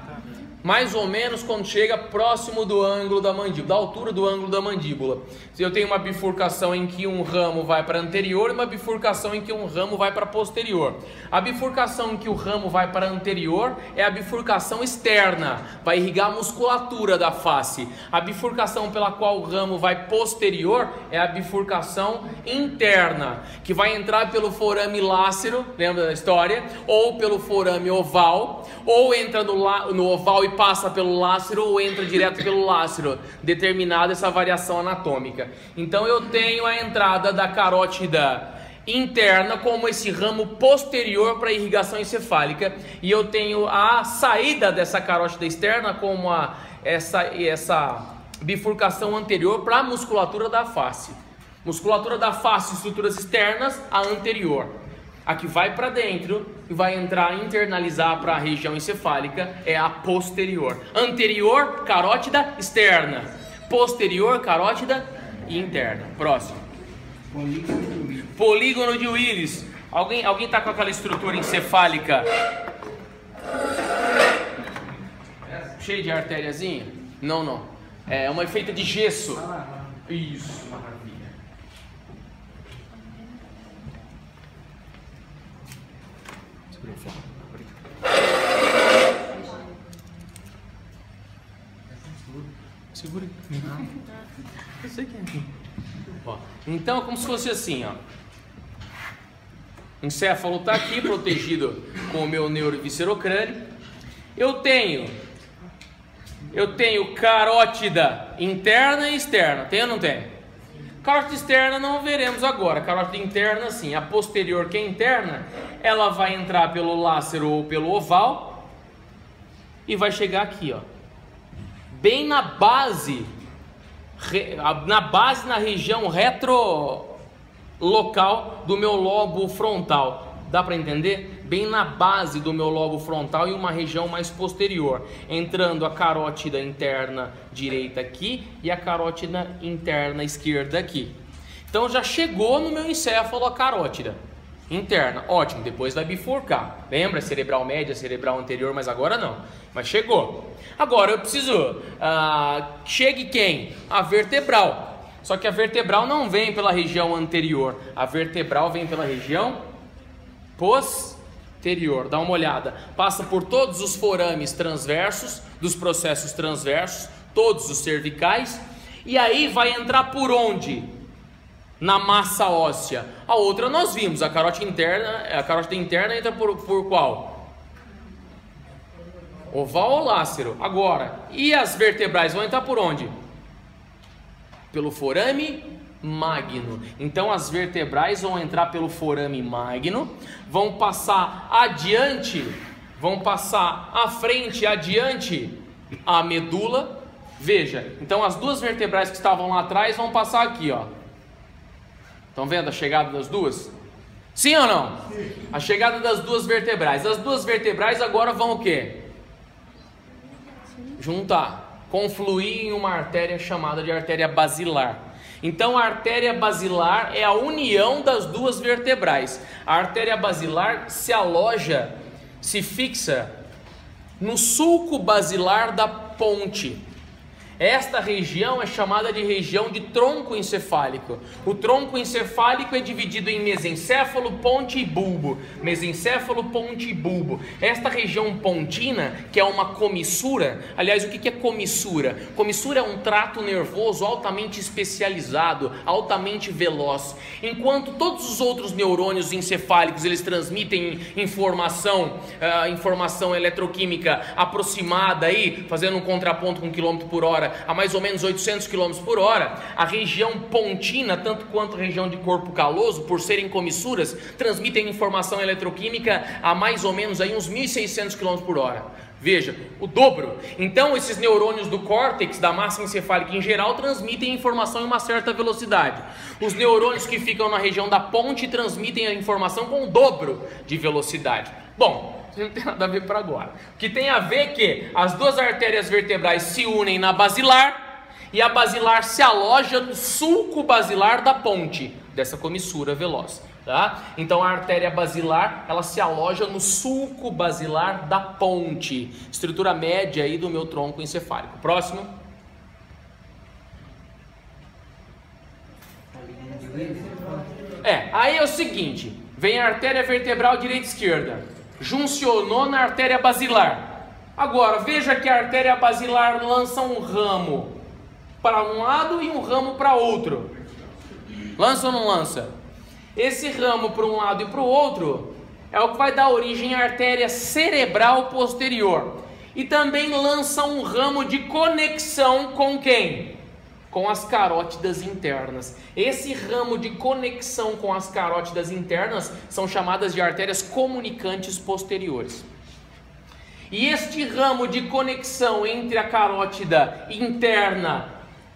Mais ou menos quando chega próximo do ângulo da mandíbula, da altura do ângulo da mandíbula. Se eu tenho uma bifurcação em que um ramo vai para anterior e uma bifurcação em que um ramo vai para posterior. A bifurcação em que o ramo vai para anterior é a bifurcação externa, vai irrigar a musculatura da face. A bifurcação pela qual o ramo vai posterior é a bifurcação interna, que vai entrar pelo forame lácero, lembra da história? Ou pelo forame oval, ou entra no oval e passa pelo lácero, ou entra direto pelo lácero, determinada essa variação anatômica. Então eu tenho a entrada da carótida interna como esse ramo posterior para a irrigação encefálica, e eu tenho a saída dessa carótida externa como essa bifurcação anterior para a musculatura da face. Musculatura da face, estruturas externas, a anterior. A que vai para dentro e vai entrar, internalizar para a região encefálica é a posterior. Anterior, carótida externa. Posterior, carótida interna. Próximo. Polígono de Willis. Alguém tá com aquela estrutura encefálica cheia de artériazinha? Não. É uma feita de gesso. Isso, maravilha. Segura. Eu sei que é. Ó, então é como se fosse assim, ó. O encéfalo está aqui protegido com o meu neuroviscerocrânio. Eu tenho carótida interna e externa. Tem ou não tem? Carótida externa não veremos agora. Carótida interna sim. A posterior, que é interna, ela vai entrar pelo lácero ou pelo oval e vai chegar aqui, ó, bem na base, na região retrolocal do meu lobo frontal. Dá para entender? Bem na base do meu lobo frontal e uma região mais posterior, entrando a carótida interna direita aqui e a carótida interna esquerda aqui. Então já chegou no meu encéfalo a carótida interna, ótimo, depois vai bifurcar. Lembra? Cerebral média, cerebral anterior, mas agora não. Mas chegou. Agora eu preciso, chegue quem? A vertebral. Só que a vertebral não vem pela região anterior, a vertebral vem pela região posterior. Dá uma olhada, passa por todos os forames transversos, dos processos transversos, todos os cervicais, e aí vai entrar por onde? Na massa óssea. A outra nós vimos, a carótida interna entra por qual? Oval ou lácero. Agora, e as vertebrais vão entrar por onde? Pelo forame magno. Então as vertebrais vão entrar pelo forame magno, vão passar adiante, vão passar à frente, adiante a medula. Veja, então as duas vertebrais que estavam lá atrás vão passar aqui, ó. Estão vendo a chegada das duas? Sim ou não? Sim. A chegada das duas vertebrais. As duas vertebrais agora vão o quê? Juntar, confluir em uma artéria chamada de artéria basilar. Então a artéria basilar é a união das duas vertebrais. A artéria basilar se aloja, se fixa no sulco basilar da ponte. Esta região é chamada de região de tronco encefálico. O tronco encefálico é dividido em mesencéfalo, ponte e bulbo. Mesencéfalo, ponte e bulbo. Esta região pontina, que é uma comissura, aliás, o que é comissura? Comissura é um trato nervoso altamente especializado, altamente veloz. Enquanto todos os outros neurônios encefálicos, eles transmitem informação eletroquímica aproximada aí, fazendo um contraponto com quilômetro por hora, a mais ou menos 800 km por hora, a região pontina, tanto quanto a região de corpo caloso, por serem comissuras, transmitem informação eletroquímica a mais ou menos aí uns 1.600 km por hora. Veja, o dobro. Então esses neurônios do córtex, da massa encefálica em geral, transmitem informação em uma certa velocidade. Os neurônios que ficam na região da ponte transmitem a informação com o dobro de velocidade. Bom, Isso não tem nada a ver para agora. O que tem a ver é que as duas artérias vertebrais se unem na basilar e a basilar se aloja no sulco basilar da ponte dessa comissura veloz. Tá? Então a artéria basilar, ela se aloja no sulco basilar da ponte, estrutura média aí do meu tronco encefálico. Próximo. Aí é o seguinte, vem a artéria vertebral direita e esquerda, juncionou na artéria basilar. Agora, veja que a artéria basilar lança um ramo para um lado e um ramo para outro. Lança ou não lança? Esse ramo para um lado e para o outro é o que vai dar origem à artéria cerebral posterior. E também lança um ramo de conexão com quem? Com as carótidas internas. Esse ramo de conexão com as carótidas internas são chamadas de artérias comunicantes posteriores. E este ramo de conexão entre a carótida interna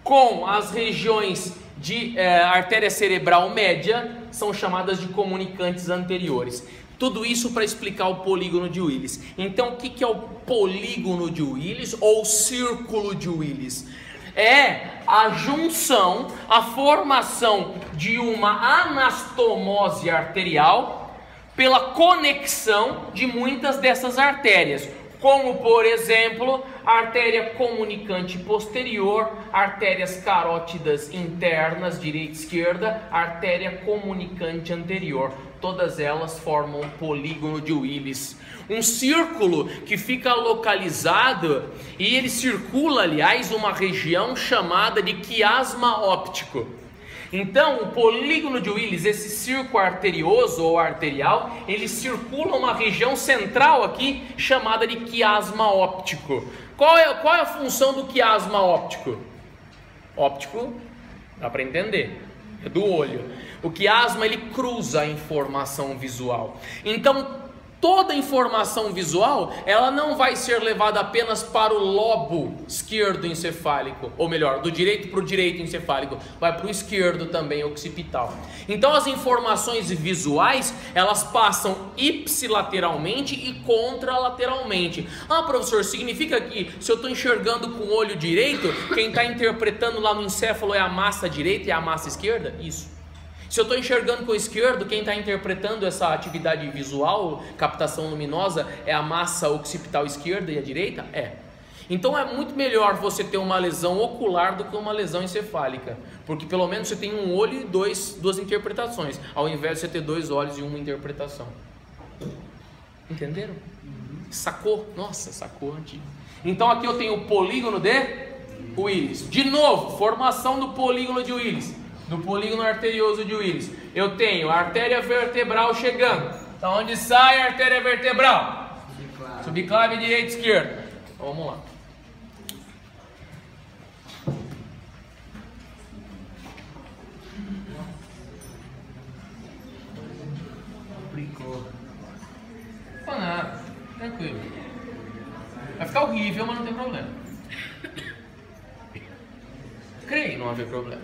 com as regiões de artéria cerebral média são chamadas de comunicantes anteriores. Tudo isso para explicar o polígono de Willis. Então, o que é o polígono de Willis ou círculo de Willis? É a junção, a formação de uma anastomose arterial pela conexão de muitas dessas artérias, como por exemplo, a artéria comunicante posterior, artérias carótidas internas, direita e esquerda, artéria comunicante anterior. Todas elas formam o polígono de Willis. Um círculo que fica localizado e ele circula, aliás, uma região chamada de quiasma óptico. Então, o polígono de Willis, esse círculo arterioso ou arterial, ele circula uma região central aqui chamada de quiasma óptico. Qual é a função do quiasma óptico? Óptico, dá para entender, é do olho. O quiasma, ele cruza a informação visual. Então, toda informação visual, ela não vai ser levada apenas para o lobo esquerdo encefálico, ou melhor, do direito para o direito encefálico, vai para o esquerdo também occipital. Então as informações visuais, elas passam ipsilateralmente e contralateralmente. Ah, professor, significa que se eu estou enxergando com o olho direito, quem está interpretando lá no encéfalo é a massa direita e a massa esquerda? Isso. Se eu estou enxergando com o esquerdo, quem está interpretando essa atividade visual, captação luminosa, é a massa occipital esquerda e a direita? É. Então é muito melhor você ter uma lesão ocular do que uma lesão encefálica, porque pelo menos você tem um olho e duas interpretações, ao invés de você ter 2 olhos e uma interpretação. Entenderam? Sacou? Nossa, sacou antigo. Então aqui eu tenho o polígono de Willis. De novo, formação do polígono de Willis. Do polígono arterioso de Willis, eu tenho a artéria vertebral chegando. Da onde sai a artéria vertebral? Subclave direita e esquerda. Vamos lá. Não nada, tranquilo. Vai ficar horrível, mas não tem problema. Creio não haver problema.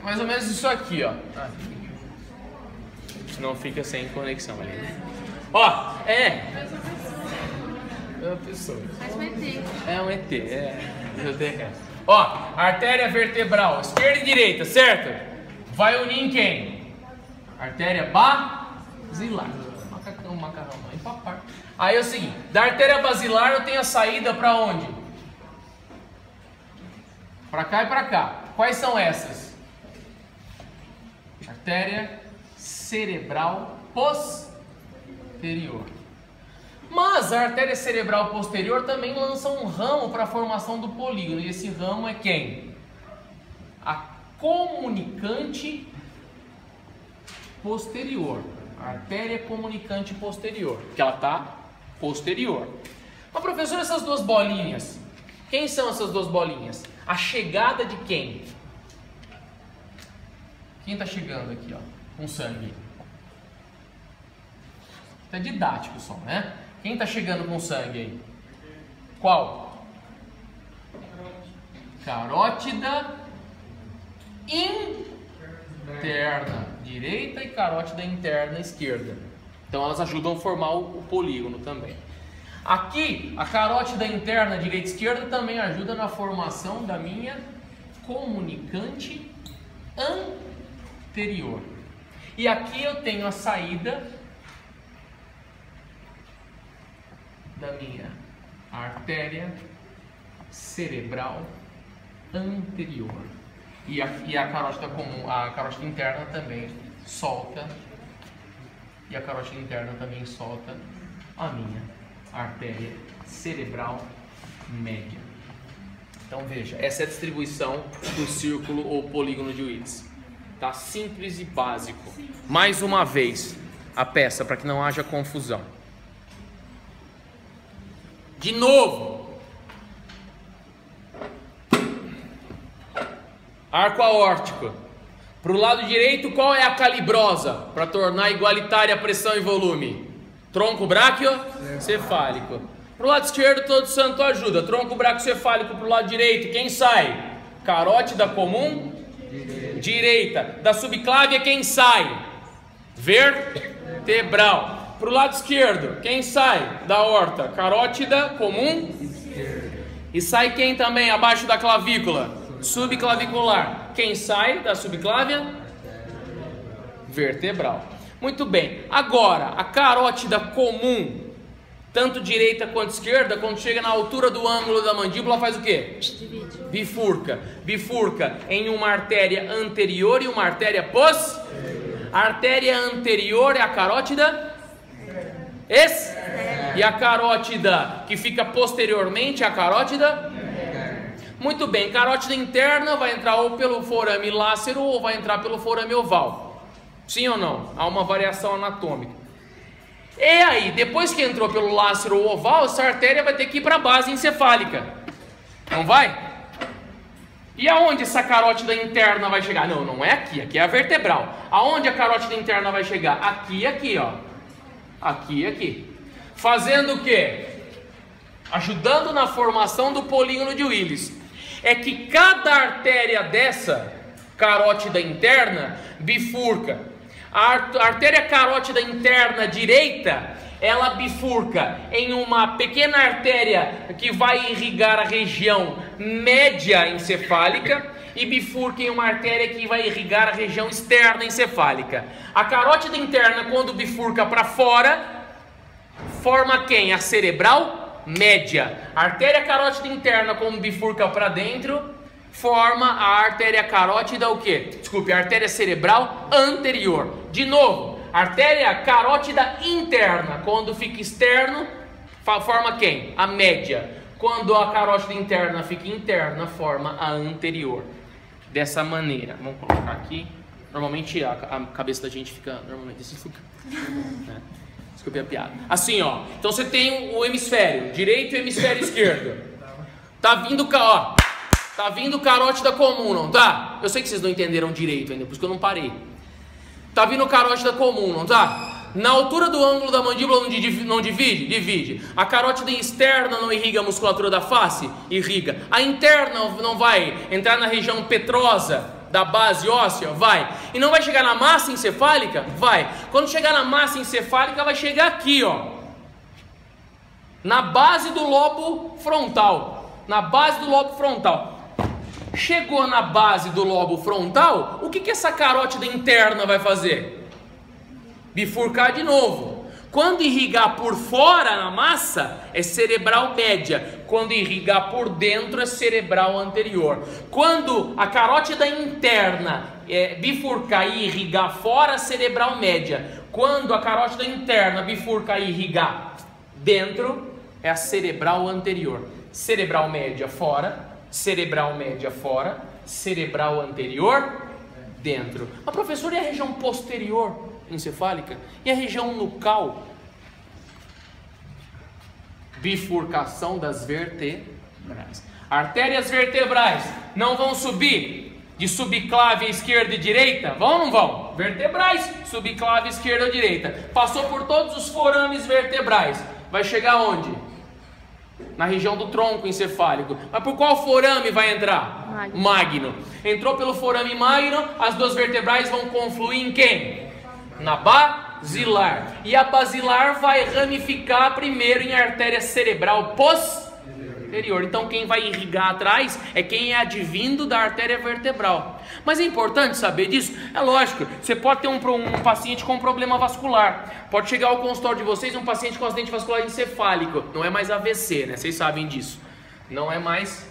Mais ou menos isso aqui, ó. Senão fica sem conexão ali, né? Ó, é uma pessoa. Faz um ET. É um ET, Ó, artéria vertebral, esquerda e direita, certo? Vai unir em quem? Artéria basilar. Macarrão, empapar. Aí é o seguinte, da artéria basilar eu tenho a saída para onde? Para cá e para cá. Quais são essas? Artéria cerebral posterior. Mas a artéria cerebral posterior também lança um ramo para a formação do polígono. E esse ramo é quem? A comunicante posterior. A artéria comunicante posterior. Que ela está posterior. Mas professor, essas duas bolinhas, quem são essas duas bolinhas? A chegada de quem? Quem está chegando aqui, ó, com sangue? É didático só, né? Quem está chegando com sangue aí? Qual? Carótida interna direita e carótida interna esquerda. Então elas ajudam a formar o polígono também. Aqui, a carótida interna direita e esquerda também ajuda na formação da minha comunicante anterior. E aqui eu tenho a saída da minha artéria cerebral anterior. E a carótida comum, a carótida interna também solta. E a carótida interna também solta a minha artéria cerebral média. Então veja, essa é a distribuição do círculo ou polígono de Willis. Tá simples e básico. Mais uma vez a peça para que não haja confusão. De novo. Arco aórtico. Para o lado direito, qual é a calibrosa? Para tornar igualitária a pressão e volume. Tronco braquiocefálico. Para o lado esquerdo, todo santo ajuda. Tronco braquiocefálico para o lado direito. Quem sai? Carótida comum direita. Da subclávia, quem sai? Vertebral. Para o lado esquerdo, quem sai? Da aorta? Carótida comum. E sai quem também abaixo da clavícula? Subclavicular. Quem sai da subclávia? Vertebral. Muito bem. Agora, a carótida comum, tanto direita quanto esquerda, quando chega na altura do ângulo da mandíbula, faz o quê? Bifurca. Bifurca em uma artéria anterior e uma artéria posterior. A artéria anterior é a carótida externa. E a carótida que fica posteriormente é a carótida. Muito bem, carótida interna vai entrar ou pelo forame lácero ou vai entrar pelo forame oval. Sim ou não? Há uma variação anatômica. E aí, depois que entrou pelo lácero ou oval, essa artéria vai ter que ir para a base encefálica. Não vai? E aonde essa carótida interna vai chegar? Não, não é aqui, aqui é a vertebral. Aonde a carótida interna vai chegar? Aqui e aqui, ó. Aqui e aqui. Fazendo o quê? Ajudando na formação do polígono de Willis. É que cada artéria dessa carótida interna bifurca. A artéria carótida interna direita, ela bifurca em uma pequena artéria que vai irrigar a região média encefálica e bifurca em uma artéria que vai irrigar a região externa encefálica. A carótida interna, quando bifurca para fora, forma quem? A cerebral média. A artéria carótida interna, como bifurca para dentro, forma a artéria carótida o quê? Desculpe, a artéria cerebral anterior. De novo, artéria carótida interna, quando fica externo, forma quem? A média. Quando a carótida interna fica interna, forma a anterior. Dessa maneira. Vamos colocar aqui. Normalmente a cabeça da gente fica normalmente assim, né? Desculpe a piada. Assim, ó. Então você tem o hemisfério direito e o hemisfério esquerdo. Tá vindo, ó. Tá vindo carótida comum, não tá? Eu sei que vocês não entenderam direito ainda, por isso que eu não parei. Tá vindo carótida comum, não tá? Na altura do ângulo da mandíbula não divide? Divide. A carótida externa não irriga a musculatura da face? Irriga. A interna não vai entrar na região petrosa da base óssea? Vai. E não vai chegar na massa encefálica? Vai. Quando chegar na massa encefálica, vai chegar aqui, ó. Na base do lobo frontal. Na base do lobo frontal. Chegou na base do lobo frontal, o que essa carótida interna vai fazer? Bifurcar de novo. Quando irrigar por fora na massa, é cerebral média. Quando irrigar por dentro, é cerebral anterior. Quando a carótida interna bifurcar e irrigar fora, cerebral média. Quando a carótida interna bifurcar e irrigar dentro, é a cerebral anterior. Cerebral média fora, cerebral média fora, cerebral anterior dentro. Mas professor, e a região posterior encefálica? E a região nucal? Bifurcação das vertebrais. Artérias vertebrais não vão subir de subclave esquerda e direita? Vão ou não vão? Vertebrais, subclave esquerda ou direita. Passou por todos os forames vertebrais. Vai chegar onde? Na região do tronco encefálico. Mas por qual forame vai entrar? Magno. Entrou pelo forame magno, as duas vertebrais vão confluir em quem? Na basilar. E a basilar vai ramificar primeiro em artéria cerebral posterior. Então quem vai irrigar atrás é quem é advindo da artéria vertebral. Mas é importante saber disso? É lógico, você pode ter um paciente com problema vascular. Pode chegar ao consultório de vocês um paciente com acidente vascular encefálico. Não é mais AVC, né? Vocês sabem disso. Não é mais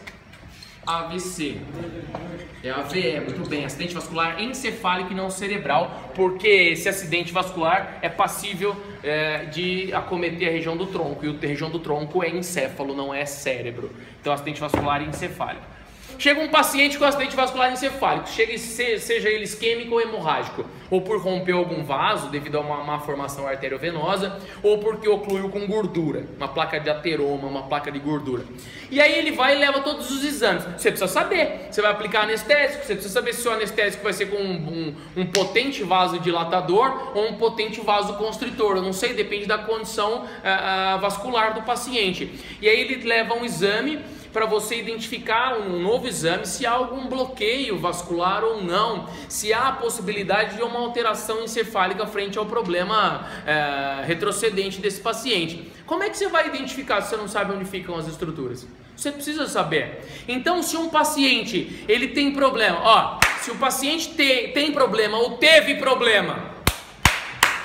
AVC. É AVE, muito bem. Acidente vascular encefálico e não cerebral. Porque esse acidente vascular é passível de acometer a região do tronco. E a região do tronco é encéfalo, não é cérebro. Então acidente vascular encefálico. Chega um paciente com acidente vascular encefálico, seja ele isquêmico ou hemorrágico, ou por romper algum vaso devido a uma má formação arteriovenosa, ou porque ocluiu com gordura, uma placa de ateroma, uma placa de gordura. E aí ele vai e leva todos os exames. Você precisa saber, você vai aplicar anestésico, você precisa saber se o anestésico vai ser com um potente vasodilatador ou um potente vasoconstritor. Eu não sei, depende da condição vascular do paciente. E aí ele leva um exame para você identificar, um novo exame, se há algum bloqueio vascular ou não, se há a possibilidade de uma alteração encefálica frente ao problema retrocedente desse paciente. Como é que você vai identificar se você não sabe onde ficam as estruturas? Você precisa saber. Então, se um paciente ele tem problema, se o paciente tem problema ou teve problema,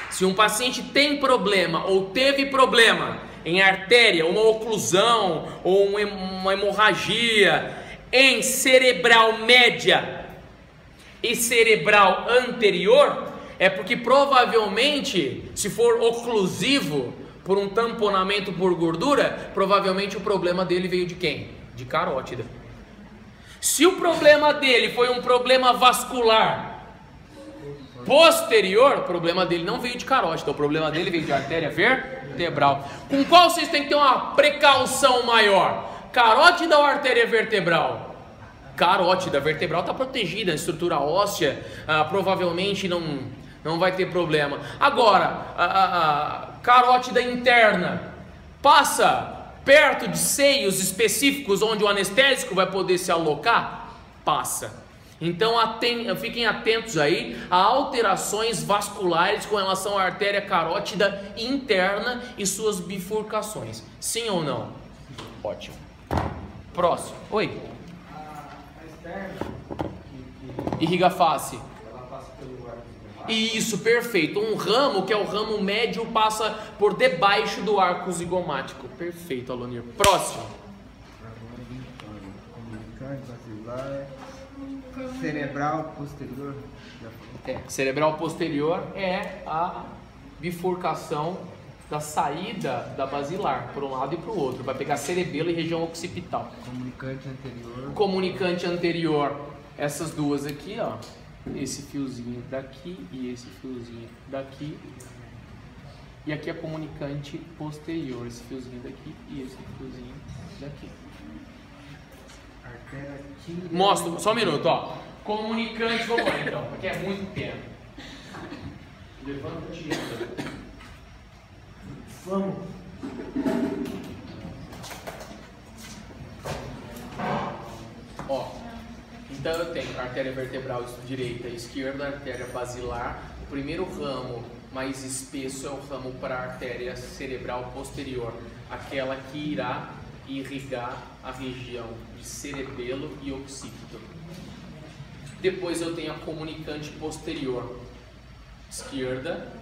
se um paciente tem problema ou teve problema em artéria, uma oclusão ou uma hemorragia em cerebral média e cerebral anterior, é porque provavelmente, se for oclusivo por um tamponamento por gordura, provavelmente o problema dele veio de quem? De carótida. Se o problema dele foi um problema vascular posterior, o problema dele não veio de carótida, o problema dele veio de artéria vertebral. Com qual vocês têm que ter uma precaução maior? Carótida ou artéria vertebral? Carótida. Vertebral está protegida, a estrutura óssea provavelmente não vai ter problema. Agora, a carótida interna passa perto de seios específicos onde o anestésico vai poder se alocar? Passa. Então fiquem atentos aí a alterações vasculares com relação à artéria carótida interna e suas bifurcações. Sim ou não? Ótimo. Próximo. Oi. A externa Irriga a face. ela passa pelo arco zigomático. Isso, perfeito. Um ramo, que é o ramo médio, passa por debaixo do arco zigomático. Perfeito, Alonir. Próximo. Comunicante, basilar, cerebral posterior. Cerebral posterior é a bifurcação da saída da basilar, por um lado e para o outro. Vai pegar cerebelo e região occipital. Comunicante anterior. Comunicante anterior, essas duas aqui, ó. Esse fiozinho daqui e esse fiozinho daqui. E aqui é comunicante posterior, esse fiozinho daqui e esse fiozinho daqui. Artéria tibial. Mostro, só um minuto, ó. Comunicante, vamos lá então, porque é muito tempo. Levanta a tira. Vamos. Ó, então eu tenho artéria vertebral direita e esquerda, artéria basilar. O primeiro ramo mais espesso é o ramo para a artéria cerebral posterior, aquela que irá irrigar a região de cerebelo e occipito. Depois eu tenho a comunicante posterior, esquerda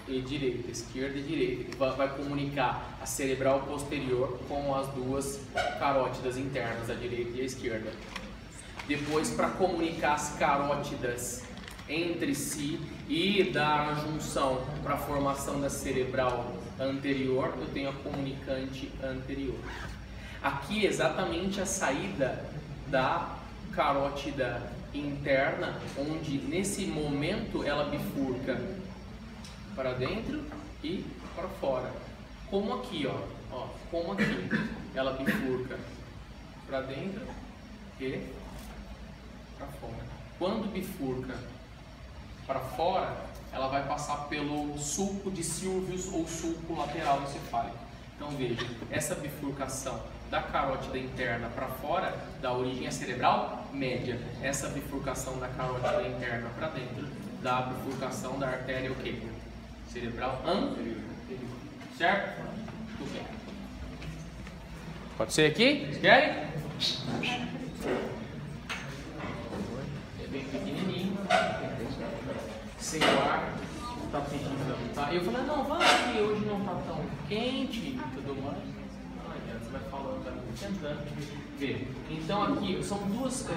e direita, que vai comunicar a cerebral posterior com as duas carótidas internas, a direita e a esquerda. Depois, para comunicar as carótidas entre si e dar a junção para a formação da cerebral anterior, eu tenho a comunicante anterior. Aqui exatamente a saída da carótida interna, onde nesse momento ela bifurca para dentro e para fora. Como aqui, ó, Ó, como aqui, ela bifurca para dentro e para fora. Quando bifurca para fora, ela vai passar pelo sulco de Sylvius ou sulco lateral encefálico. Então veja, essa bifurcação da carótida interna para fora dá origem à cerebral média. Essa bifurcação da carótida interna para dentro dá a bifurcação da artéria o quê? Cerebral anterior. Certo? Tudo bem. Pode ser aqui? Vocês querem? É bem pequenininho. Sem o ar. Tá pedindo, tá? Eu falei, não, vai que hoje não tá tão quente e tudo mais. Não adianta, você vai falando, vai tentando ver. Então aqui são duas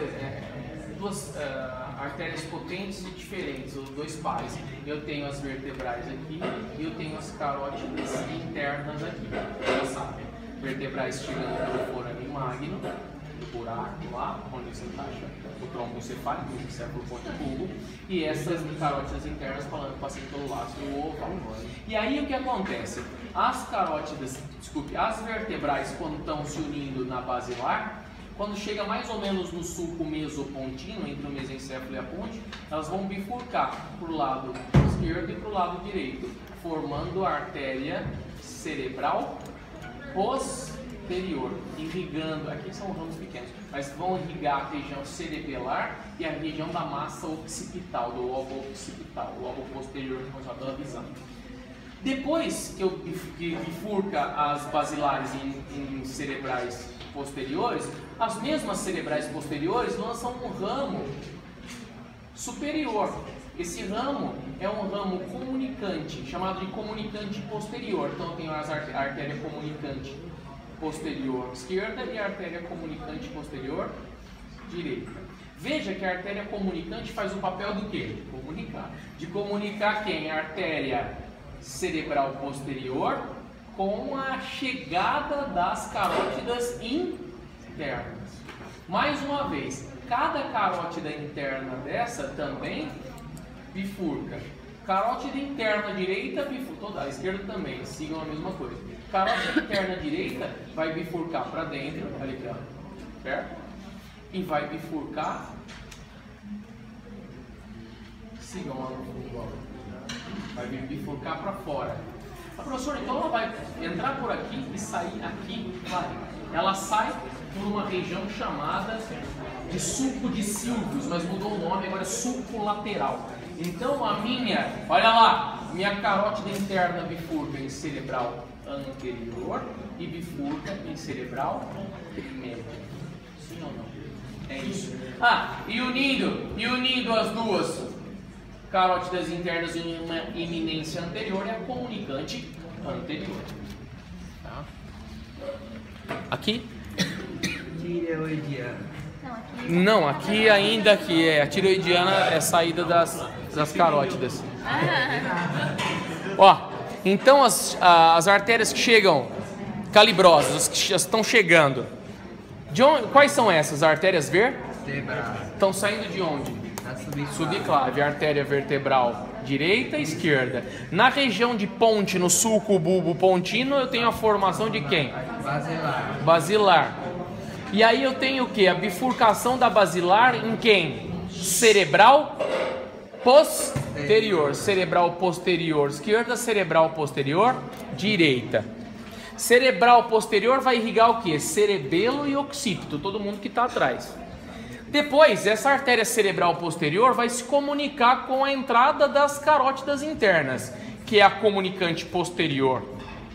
artérias potentes e diferentes, os dois pares. Eu tenho as vertebrais aqui e eu tenho as carótidas internas aqui. Já sabem, vertebrais chegando pelo forame magno, do buraco lá, onde se encaixa o tronco encefálico, que serve para o ponto bulbo, e essas carótidas internas passando pelo laço oval. E aí o que acontece? As carótidas, as vertebrais, quando estão se unindo na basilar, quando chega mais ou menos no sulco mesopontino, entre o mesencéfalo e a ponte, elas vão bifurcar para o lado esquerdo e para o lado direito, formando a artéria cerebral posterior, irrigando, aqui são ramos pequenos, mas vão irrigar a região cerebelar e a região da massa occipital, do lobo occipital, o lobo posterior que nós já estamos avisando. Depois que bifurca as basilares em cerebrais posteriores, as mesmas cerebrais posteriores lançam um ramo superior. Esse ramo é um ramo comunicante, chamado de comunicante posterior. Então eu tenho a artéria comunicante posterior esquerda e a artéria comunicante posterior direita. Veja que a artéria comunicante faz o papel do quê? De comunicar. De comunicar quem? A artéria cerebral posterior com a chegada das carótidas internas. Mais uma vez, cada carótida interna dessa também bifurca. Carótida interna direita bifurca, toda a esquerda também, sigam a mesma coisa. Carótida interna direita vai bifurcar para dentro, ali aqui, ó, certo? E vai bifurcar, sigam lá no fundo, vai bifurcar para fora. A professora, então ela vai entrar por aqui e sair aqui, vai. Ela sai por uma região chamada de sulco de Sylvius, mas mudou o nome, agora é sulco lateral. Então a minha, olha lá, minha carótida interna bifurca em cerebral anterior e bifurca em cerebral médio. Sim ou não? É isso. E unindo as duas carótidas internas em uma eminência anterior é a comunicante anterior. Tá? Aqui? Tireoidiana. Não, aqui ainda que é a tireoidiana é a saída das carótidas. Ó, então as artérias que chegam calibrosas, as que já estão chegando, quais são essas? Artérias estão saindo de onde? Subclave, artéria vertebral direita e esquerda. Na região de ponte, no sulco bulbo pontino, eu tenho a formação de quem? Basilar. E aí eu tenho o que? A bifurcação da basilar em quem? Cerebral posterior. Cerebral posterior esquerda, cerebral posterior direita. Cerebral posterior vai irrigar o que? Cerebelo e occipito, todo mundo que está atrás. Depois, essa artéria cerebral posterior vai se comunicar com a entrada das carótidas internas, que é a comunicante posterior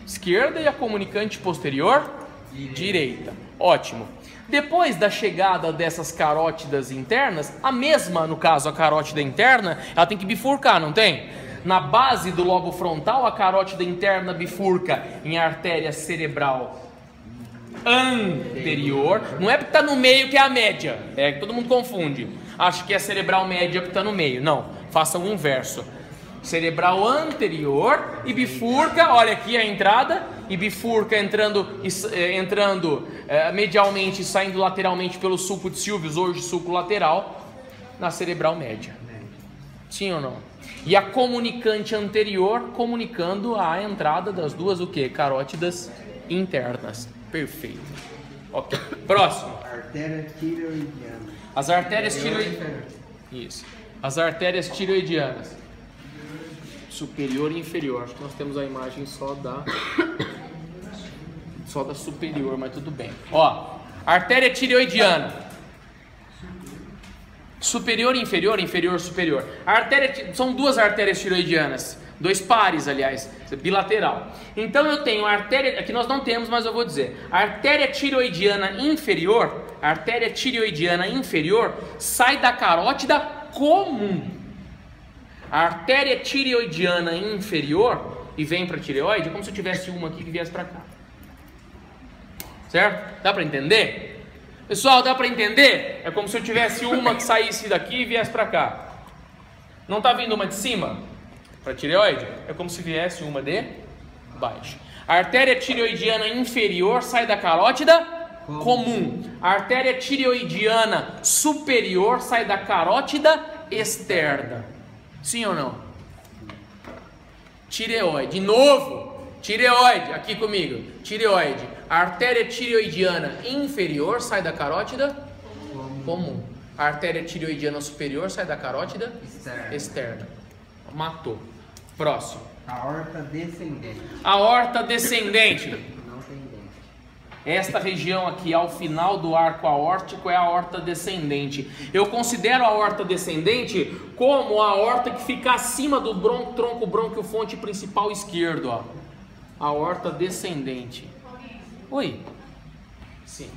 esquerda e a comunicante posterior direita. Ótimo. Depois da chegada dessas carótidas internas, a mesma, no caso, a carótida interna, ela tem que bifurcar, não tem? Na base do lobo frontal, a carótida interna bifurca em artéria cerebral anterior. Não é porque está no meio que é a média, é que todo mundo confunde. Acha que é cerebral média porque está no meio. Não, façam o inverso. Cerebral anterior e bifurca, olha aqui a entrada, e bifurca entrando medialmente e saindo lateralmente pelo sulco de Sylvius, hoje sulco lateral, na cerebral média. Sim ou não? E a comunicante anterior comunicando a entrada das duas, o que? Carótidas internas. Perfeito. Ok. Próximo. Artéria tireoidiana. As artérias tireoidianas. Isso. As artérias tireoidianas. Superior e inferior. Acho que nós temos a imagem só da superior, mas tudo bem. Ó, artéria tireoidiana. Superior e inferior, inferior e superior. São duas artérias tireoidianas. Dois pares, aliás, bilateral. Então eu tenho a artéria, aqui nós não temos, mas eu vou dizer. A artéria tireoidiana inferior, sai da carótida comum. A artéria tireoidiana inferior e vem para a tireoide, é como se eu tivesse uma aqui que viesse para cá. Certo? Dá para entender? Pessoal, dá para entender? É como se eu tivesse uma que saísse daqui e viesse para cá. Não está vindo uma de cima? Para a tireoide, é como se viesse uma de baixo. A artéria tireoidiana inferior sai da carótida comum. A artéria tireoidiana superior sai da carótida externa. Sim ou não? Tireoide. De novo, tireoide. Aqui comigo. Tireoide. A artéria tireoidiana inferior sai da carótida comum. A artéria tireoidiana superior sai da carótida externa. Matou. Próximo. Aorta descendente. Aorta descendente. Não tem dente. Esta região aqui, ao final do arco aórtico, é a aorta descendente. Eu considero a aorta descendente como a aorta que fica acima do tronco brônquio-fonte principal esquerdo. Ó. Aorta descendente. Oi? Sim.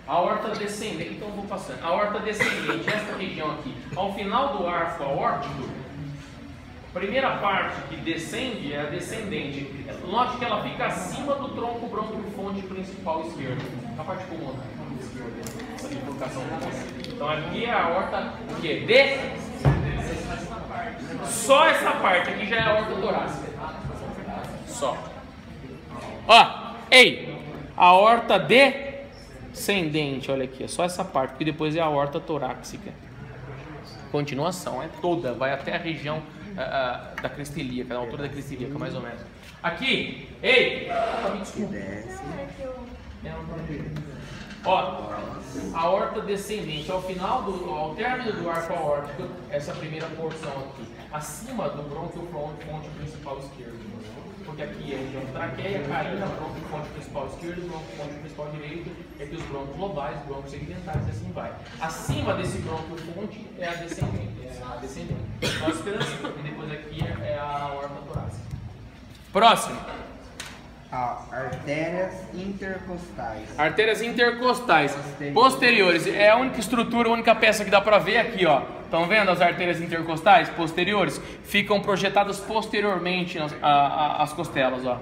A aorta descendente, então eu vou passando. A aorta descendente, esta região aqui, ao final do arco aórtico, a primeira parte que descende é a descendente. Note que ela fica acima do tronco brônquio-fonte principal esquerdo. A parte pulmonar esquerda. Essa bifurcação pulmonar. Então aqui é a aorta o quê? Só essa parte aqui já é a aorta torácica. Só. Ó, ei! A aorta descendente, olha aqui, é só essa parte, porque depois é a aorta torácica. Continuação, é toda, vai até a região da crista ilíaca, da altura da crista ilíaca, mais ou menos. Aqui, ei! Ó, a aorta descendente, ao término do arco aórtico, essa primeira porção aqui, acima do brônquio-fonte principal esquerdo. Porque aqui é a região traqueia, carina, brônquio-fonte principal esquerdo, brônquio-fonte principal direito, aqui os brônquios globais, brônquios segmentais, e assim vai. Acima desse brônquio-fonte é a descendente. Nós esperamos, e depois aqui é a aorta torácica. Próximo. Artérias intercostais. Artérias intercostais. Posteriores. É a única estrutura, a única peça que dá pra ver aqui, ó. Estão vendo as artérias intercostais? Posteriores. Ficam projetadas posteriormente as costelas, ó.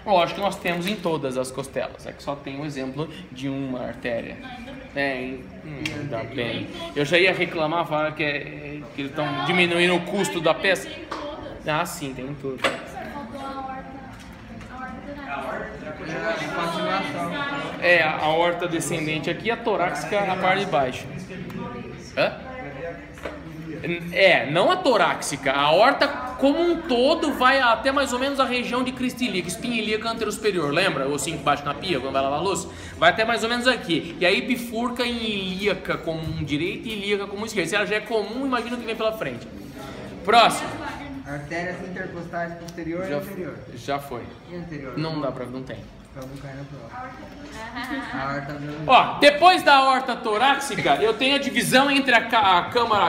Lógico que nós temos em todas as costelas. É que só tem um exemplo de uma artéria. Ainda bem. Eu já ia reclamar, falar que eles estão diminuindo o custo da peça. Ah, sim, tem em tudo. É, a aorta descendente aqui, a torácica, a parte de baixo. Hã? Não a torácica. A aorta como um todo vai até mais ou menos a região de crista ilíaca, espinha ilíaca anterosuperior. Lembra? O ossinho que bate na pia quando vai lavar a louça? Vai até mais ou menos aqui. E aí bifurca em ilíaca comum direita e ilíaca comum esquerda. Se ela já é comum, imagina o que vem pela frente. Próximo. Artérias intercostais posterior e inferior. Já foi. E anterior? Não dá pra... não tem. Ó, depois da aorta torácica, eu tenho a divisão entre a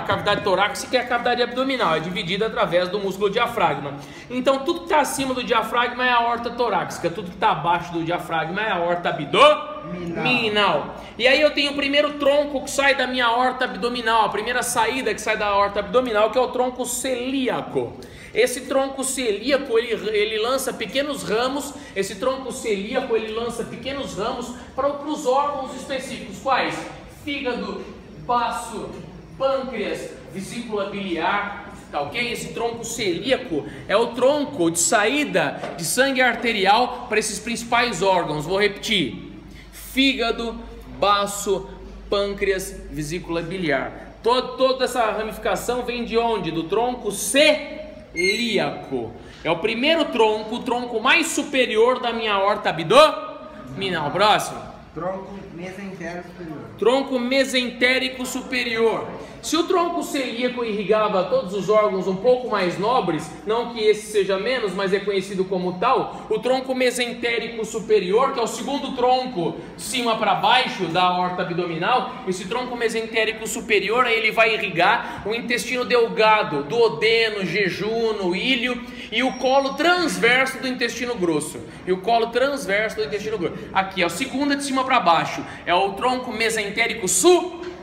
cavidade torácica e a cavidade abdominal. É dividida através do músculo diafragma. Então, tudo que está acima do diafragma é a aorta torácica. Tudo que está abaixo do diafragma é a aorta abdominal. E aí eu tenho o primeiro tronco que sai da minha aorta abdominal. A primeira saída que sai da aorta abdominal, que é o tronco celíaco. Esse tronco celíaco, ele lança pequenos ramos. Esse tronco celíaco, ele lança pequenos ramos para os órgãos específicos. Quais? Fígado, baço, pâncreas, vesícula biliar. Tá ok? Esse tronco celíaco é o tronco de saída de sangue arterial para esses principais órgãos. Vou repetir: fígado, baço, pâncreas, vesícula biliar. Toda essa ramificação vem de onde? Do tronco celíaco. ilíaco. É o primeiro tronco, o tronco mais superior da minha aorta abdominal. Próximo. Tronco mesentérico superior. Tronco mesentérico superior. Se o tronco celíaco irrigava todos os órgãos um pouco mais nobres, não que esse seja menos, mas é conhecido como tal, o tronco mesentérico superior, que é o segundo tronco de cima para baixo da aorta abdominal, esse tronco mesentérico superior, ele vai irrigar o intestino delgado, duodeno, jejuno, ilho e o colo transverso do intestino grosso. E o colo transverso do intestino grosso. Aqui é o segundo de cima para baixo, é o tronco mesentérico superior.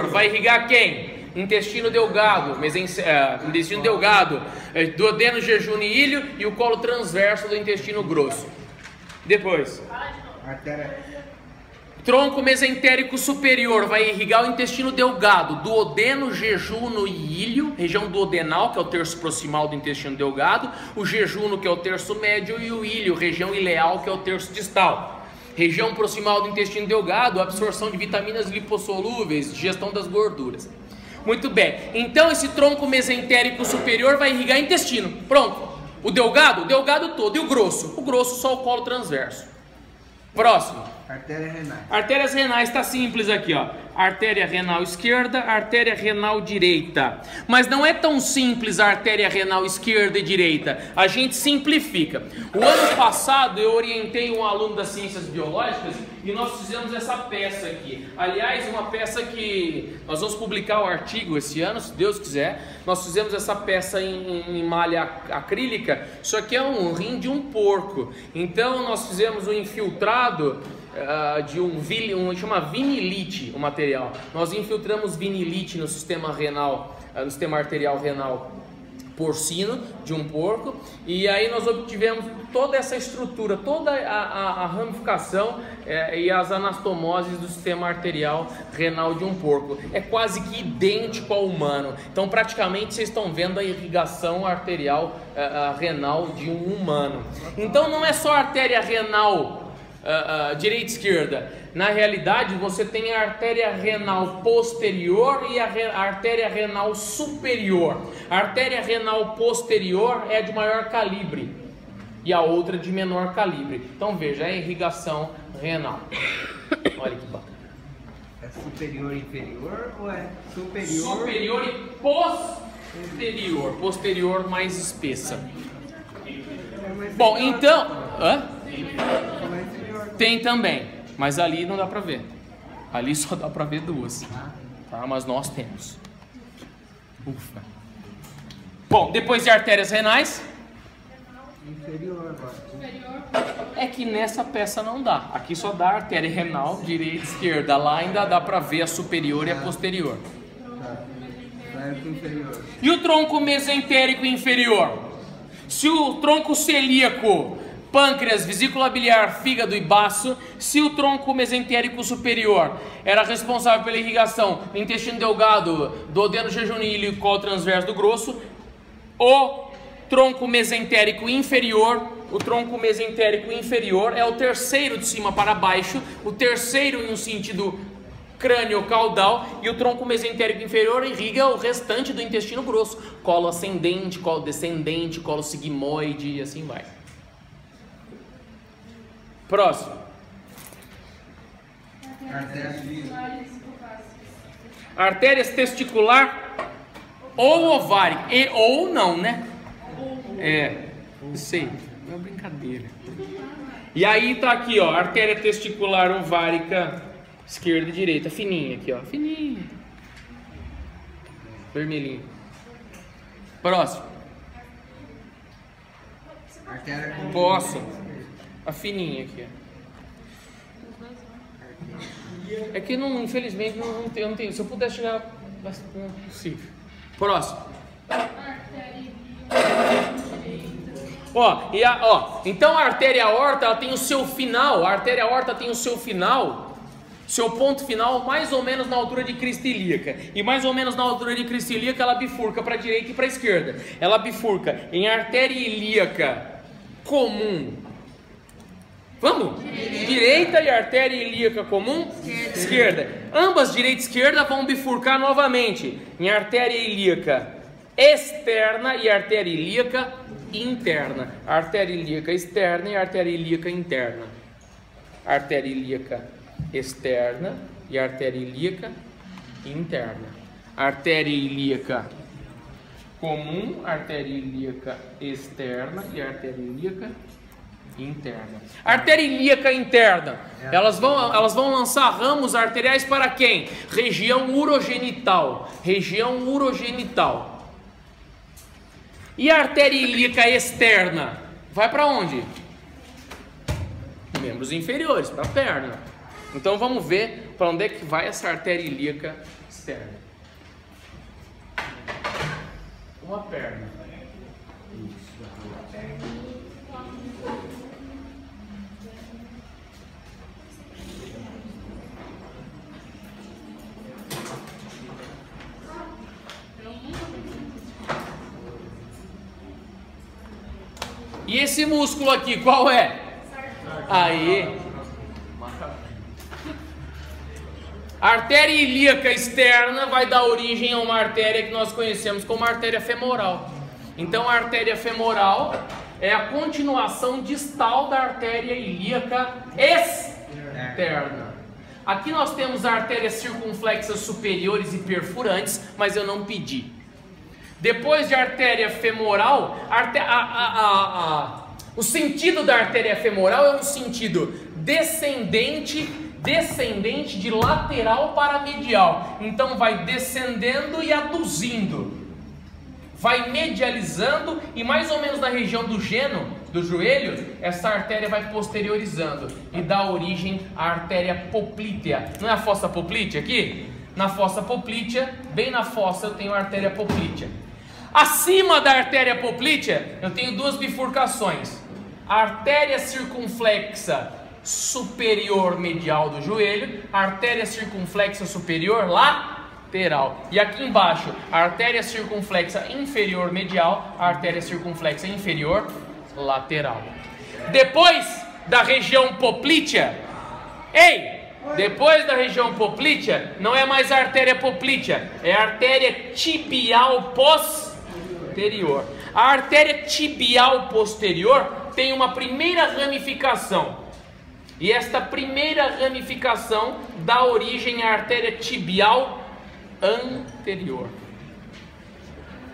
Vai irrigar quem? Intestino delgado, intestino delgado, duodeno, jejuno e ilho e o colo transverso do intestino grosso. Depois, tronco mesentérico superior vai irrigar o intestino delgado, duodeno, jejuno e ilho, região duodenal, que é o terço proximal do intestino delgado, o jejuno, que é o terço médio, e o ilho, região ileal, que é o terço distal. Região proximal do intestino delgado, absorção de vitaminas lipossolúveis, digestão das gorduras. Muito bem, então esse tronco mesentérico superior vai irrigar intestino. Pronto. O delgado todo. E o grosso só o colo transverso. Próximo. Artéria renal. Artérias renais, está simples aqui, ó. Artéria renal esquerda, artéria renal direita. Mas não é tão simples a artéria renal esquerda e direita. A gente simplifica. O ano passado eu orientei um aluno das ciências biológicas e nós fizemos essa peça aqui. Aliás, uma peça que nós vamos publicar o artigo esse ano, se Deus quiser. Nós fizemos essa peça em malha acrílica. Isso aqui é um rim de um porco. Então nós fizemos um infiltrado de chama vinilite, o material. Nós infiltramos vinilite no sistema renal, no sistema arterial renal porcino de um porco, e aí nós obtivemos toda essa estrutura, toda a ramificação e as anastomoses do sistema arterial renal de um porco. É quase que idêntico ao humano. Então praticamente vocês estão vendo a irrigação arterial renal de um humano. Então não é só a artéria renal direita e esquerda. Na realidade você tem a artéria renal posterior e a artéria renal superior. A artéria renal posterior é de maior calibre e a outra de menor calibre. Então veja, é a irrigação renal. Olha que bacana. É superior e inferior ou é superior? Superior e posterior. Posterior mais espessa. Bom, então tem também, mas ali não dá pra ver. Ali só dá pra ver duas, tá? Mas nós temos. Ufa. Bom, depois de artérias renais. Inferior agora. É que nessa peça não dá. Aqui só dá a artéria renal, direita e esquerda. Lá ainda dá pra ver a superior e a posterior. Inferior. E o tronco mesentérico inferior? Se o tronco celíaco, pâncreas, vesícula biliar, fígado e baço, se o tronco mesentérico superior era responsável pela irrigação do intestino delgado, duodeno, jejuno e ilho e colo transverso do grosso, o tronco mesentérico inferior, é o terceiro de cima para baixo, o terceiro em um sentido crânio-caudal, e o tronco mesentérico inferior irriga o restante do intestino grosso, colo ascendente, colo descendente, colo sigmoide e assim vai. Próximo. Artérias testicular ou ovárica. E ou não, né? Sei. É uma brincadeira. E aí tá aqui, ó. Artéria testicular ovárica esquerda e direita. Fininha aqui, ó. Fininha. Vermelhinho. Próximo. Posso. A fininha aqui. É que não, infelizmente não tem. Se eu pudesse chegar, não é possível. Próximo. Então a artéria aorta, ela tem o seu final. A artéria aorta tem o seu final, seu ponto final, mais ou menos na altura de crista ilíaca. E mais ou menos na altura de crista ilíaca ela bifurca para a direita e para a esquerda. Ela bifurca em artéria ilíaca comum. Vamos? Direita e artéria ilíaca comum? Esquerda. Ambas direita e esquerda vão bifurcar novamente em artéria ilíaca externa e artéria ilíaca interna. Artéria ilíaca externa e artéria ilíaca interna. Artéria ilíaca externa e artéria ilíaca interna. Artéria ilíaca comum, artéria ilíaca externa e artéria ilíaca interna. Artéria ilíaca interna, elas vão lançar ramos arteriais para quem? Região urogenital. Região urogenital. E a artéria ilíaca externa vai para onde? Membros inferiores, para a perna. Então vamos ver para onde é que vai essa artéria ilíaca externa. Uma perna. E esse músculo aqui, qual é? Aí. A artéria ilíaca externa vai dar origem a uma artéria que nós conhecemos como artéria femoral. Então a artéria femoral é a continuação distal da artéria ilíaca externa. Aqui nós temos artérias circunflexas superiores e perfurantes, mas eu não pedi. Depois de artéria femoral, o sentido da artéria femoral é um sentido descendente de lateral para medial. Então vai descendendo e aduzindo, vai medializando e mais ou menos na região do joelho, essa artéria vai posteriorizando e dá origem à artéria poplítea. Não é a fossa poplítea aqui? Na fossa poplítea, bem na fossa eu tenho a artéria poplítea. Acima da artéria poplítea eu tenho duas bifurcações: a artéria circunflexa superior medial do joelho, a artéria circunflexa superior lateral, e aqui embaixo a artéria circunflexa inferior medial, a artéria circunflexa inferior lateral. Depois da região poplítea, depois da região poplítea não é mais a artéria poplítea, é a artéria tibial posterior. A artéria tibial posterior tem uma primeira ramificação. E esta primeira ramificação dá origem à artéria tibial anterior.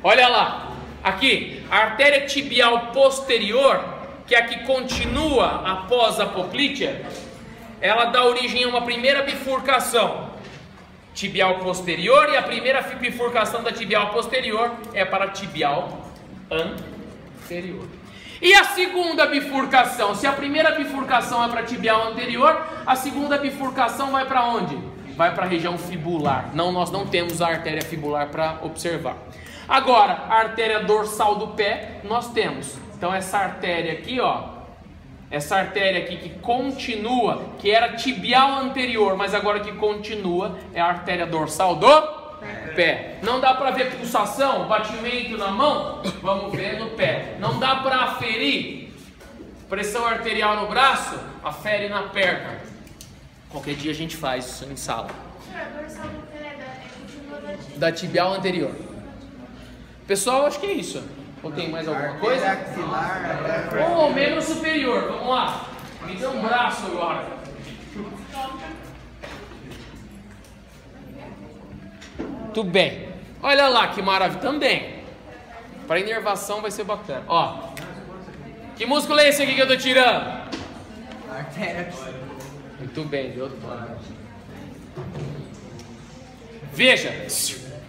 Olha lá, aqui, a artéria tibial posterior, que é a que continua após a poplítea, ela dá origem a uma primeira bifurcação tibial posterior, e a primeira bifurcação da tibial posterior é para a tibial anterior. E a segunda bifurcação? Se a primeira bifurcação é para a tibial anterior, a segunda bifurcação vai para onde? Vai para a região fibular. Não, nós não temos a artéria fibular para observar. Agora, a artéria dorsal do pé, nós temos. Então essa artéria aqui, ó, essa artéria aqui que continua, que era tibial anterior, mas agora que continua, é a artéria dorsal do pé. Não dá para ver pulsação, batimento na mão? Vamos ver no pé. Não dá para aferir pressão arterial no braço? Afere na perna. Qualquer dia a gente faz isso em sala. A dorsal do pé da tibial anterior. Pessoal, acho que é isso. Ou tem mais alguma coisa? Ou membro superior, vamos lá. Me dê um braço agora. Muito bem. Olha lá que maravilha também. Para inervação vai ser bacana. Ó. Que músculo é esse aqui que eu tô tirando? Artéria. Muito bem, de outro lado. Veja.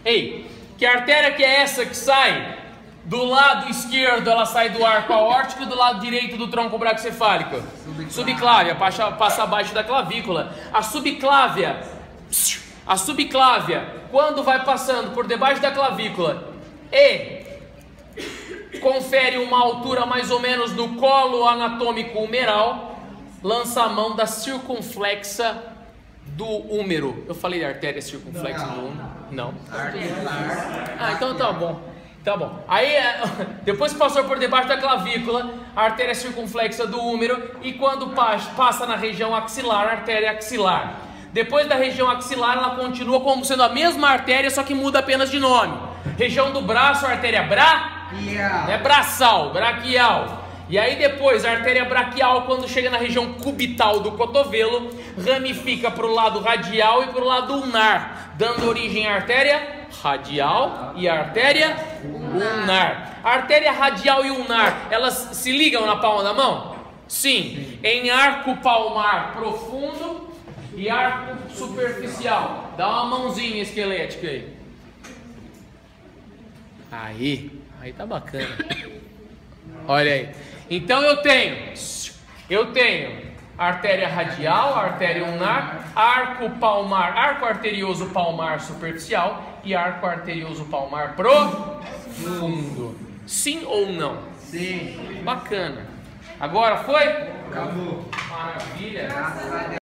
Ei, que artéria que é essa que sai? Do lado esquerdo ela sai do arco aórtico, do lado direito do tronco braquicefálico. Subclávia, passa abaixo da clavícula. A subclávia, quando vai passando por debaixo da clavícula e confere uma altura mais ou menos no colo anatômico humeral, lança a mão da circunflexa do húmero. Eu falei da artéria circunflexa do húmero? Não. Ah, então tá bom. Tá bom. Aí, depois que passou por debaixo da clavícula, a artéria circunflexa do húmero, e quando passa na região axilar, a artéria axilar. Depois da região axilar, ela continua como sendo a mesma artéria, só que muda apenas de nome. Região do braço, artéria Braquial. é braçal, braquial. E aí depois a artéria braquial, quando chega na região cubital do cotovelo, ramifica para o lado radial e para o lado ulnar, dando origem à artéria radial e à artéria ulnar. A artéria radial e ulnar, elas se ligam na palma da mão? Sim. Em arco palmar profundo e arco superficial. Dá uma mãozinha esquelética aí. Aí tá bacana. Olha aí. Então eu tenho artéria radial, artéria ulnar, arco palmar, arco arterioso palmar superficial e arco arterioso palmar profundo. Sim ou não? Sim. Bacana. Agora foi? Acabou. Maravilha. Graças a Deus.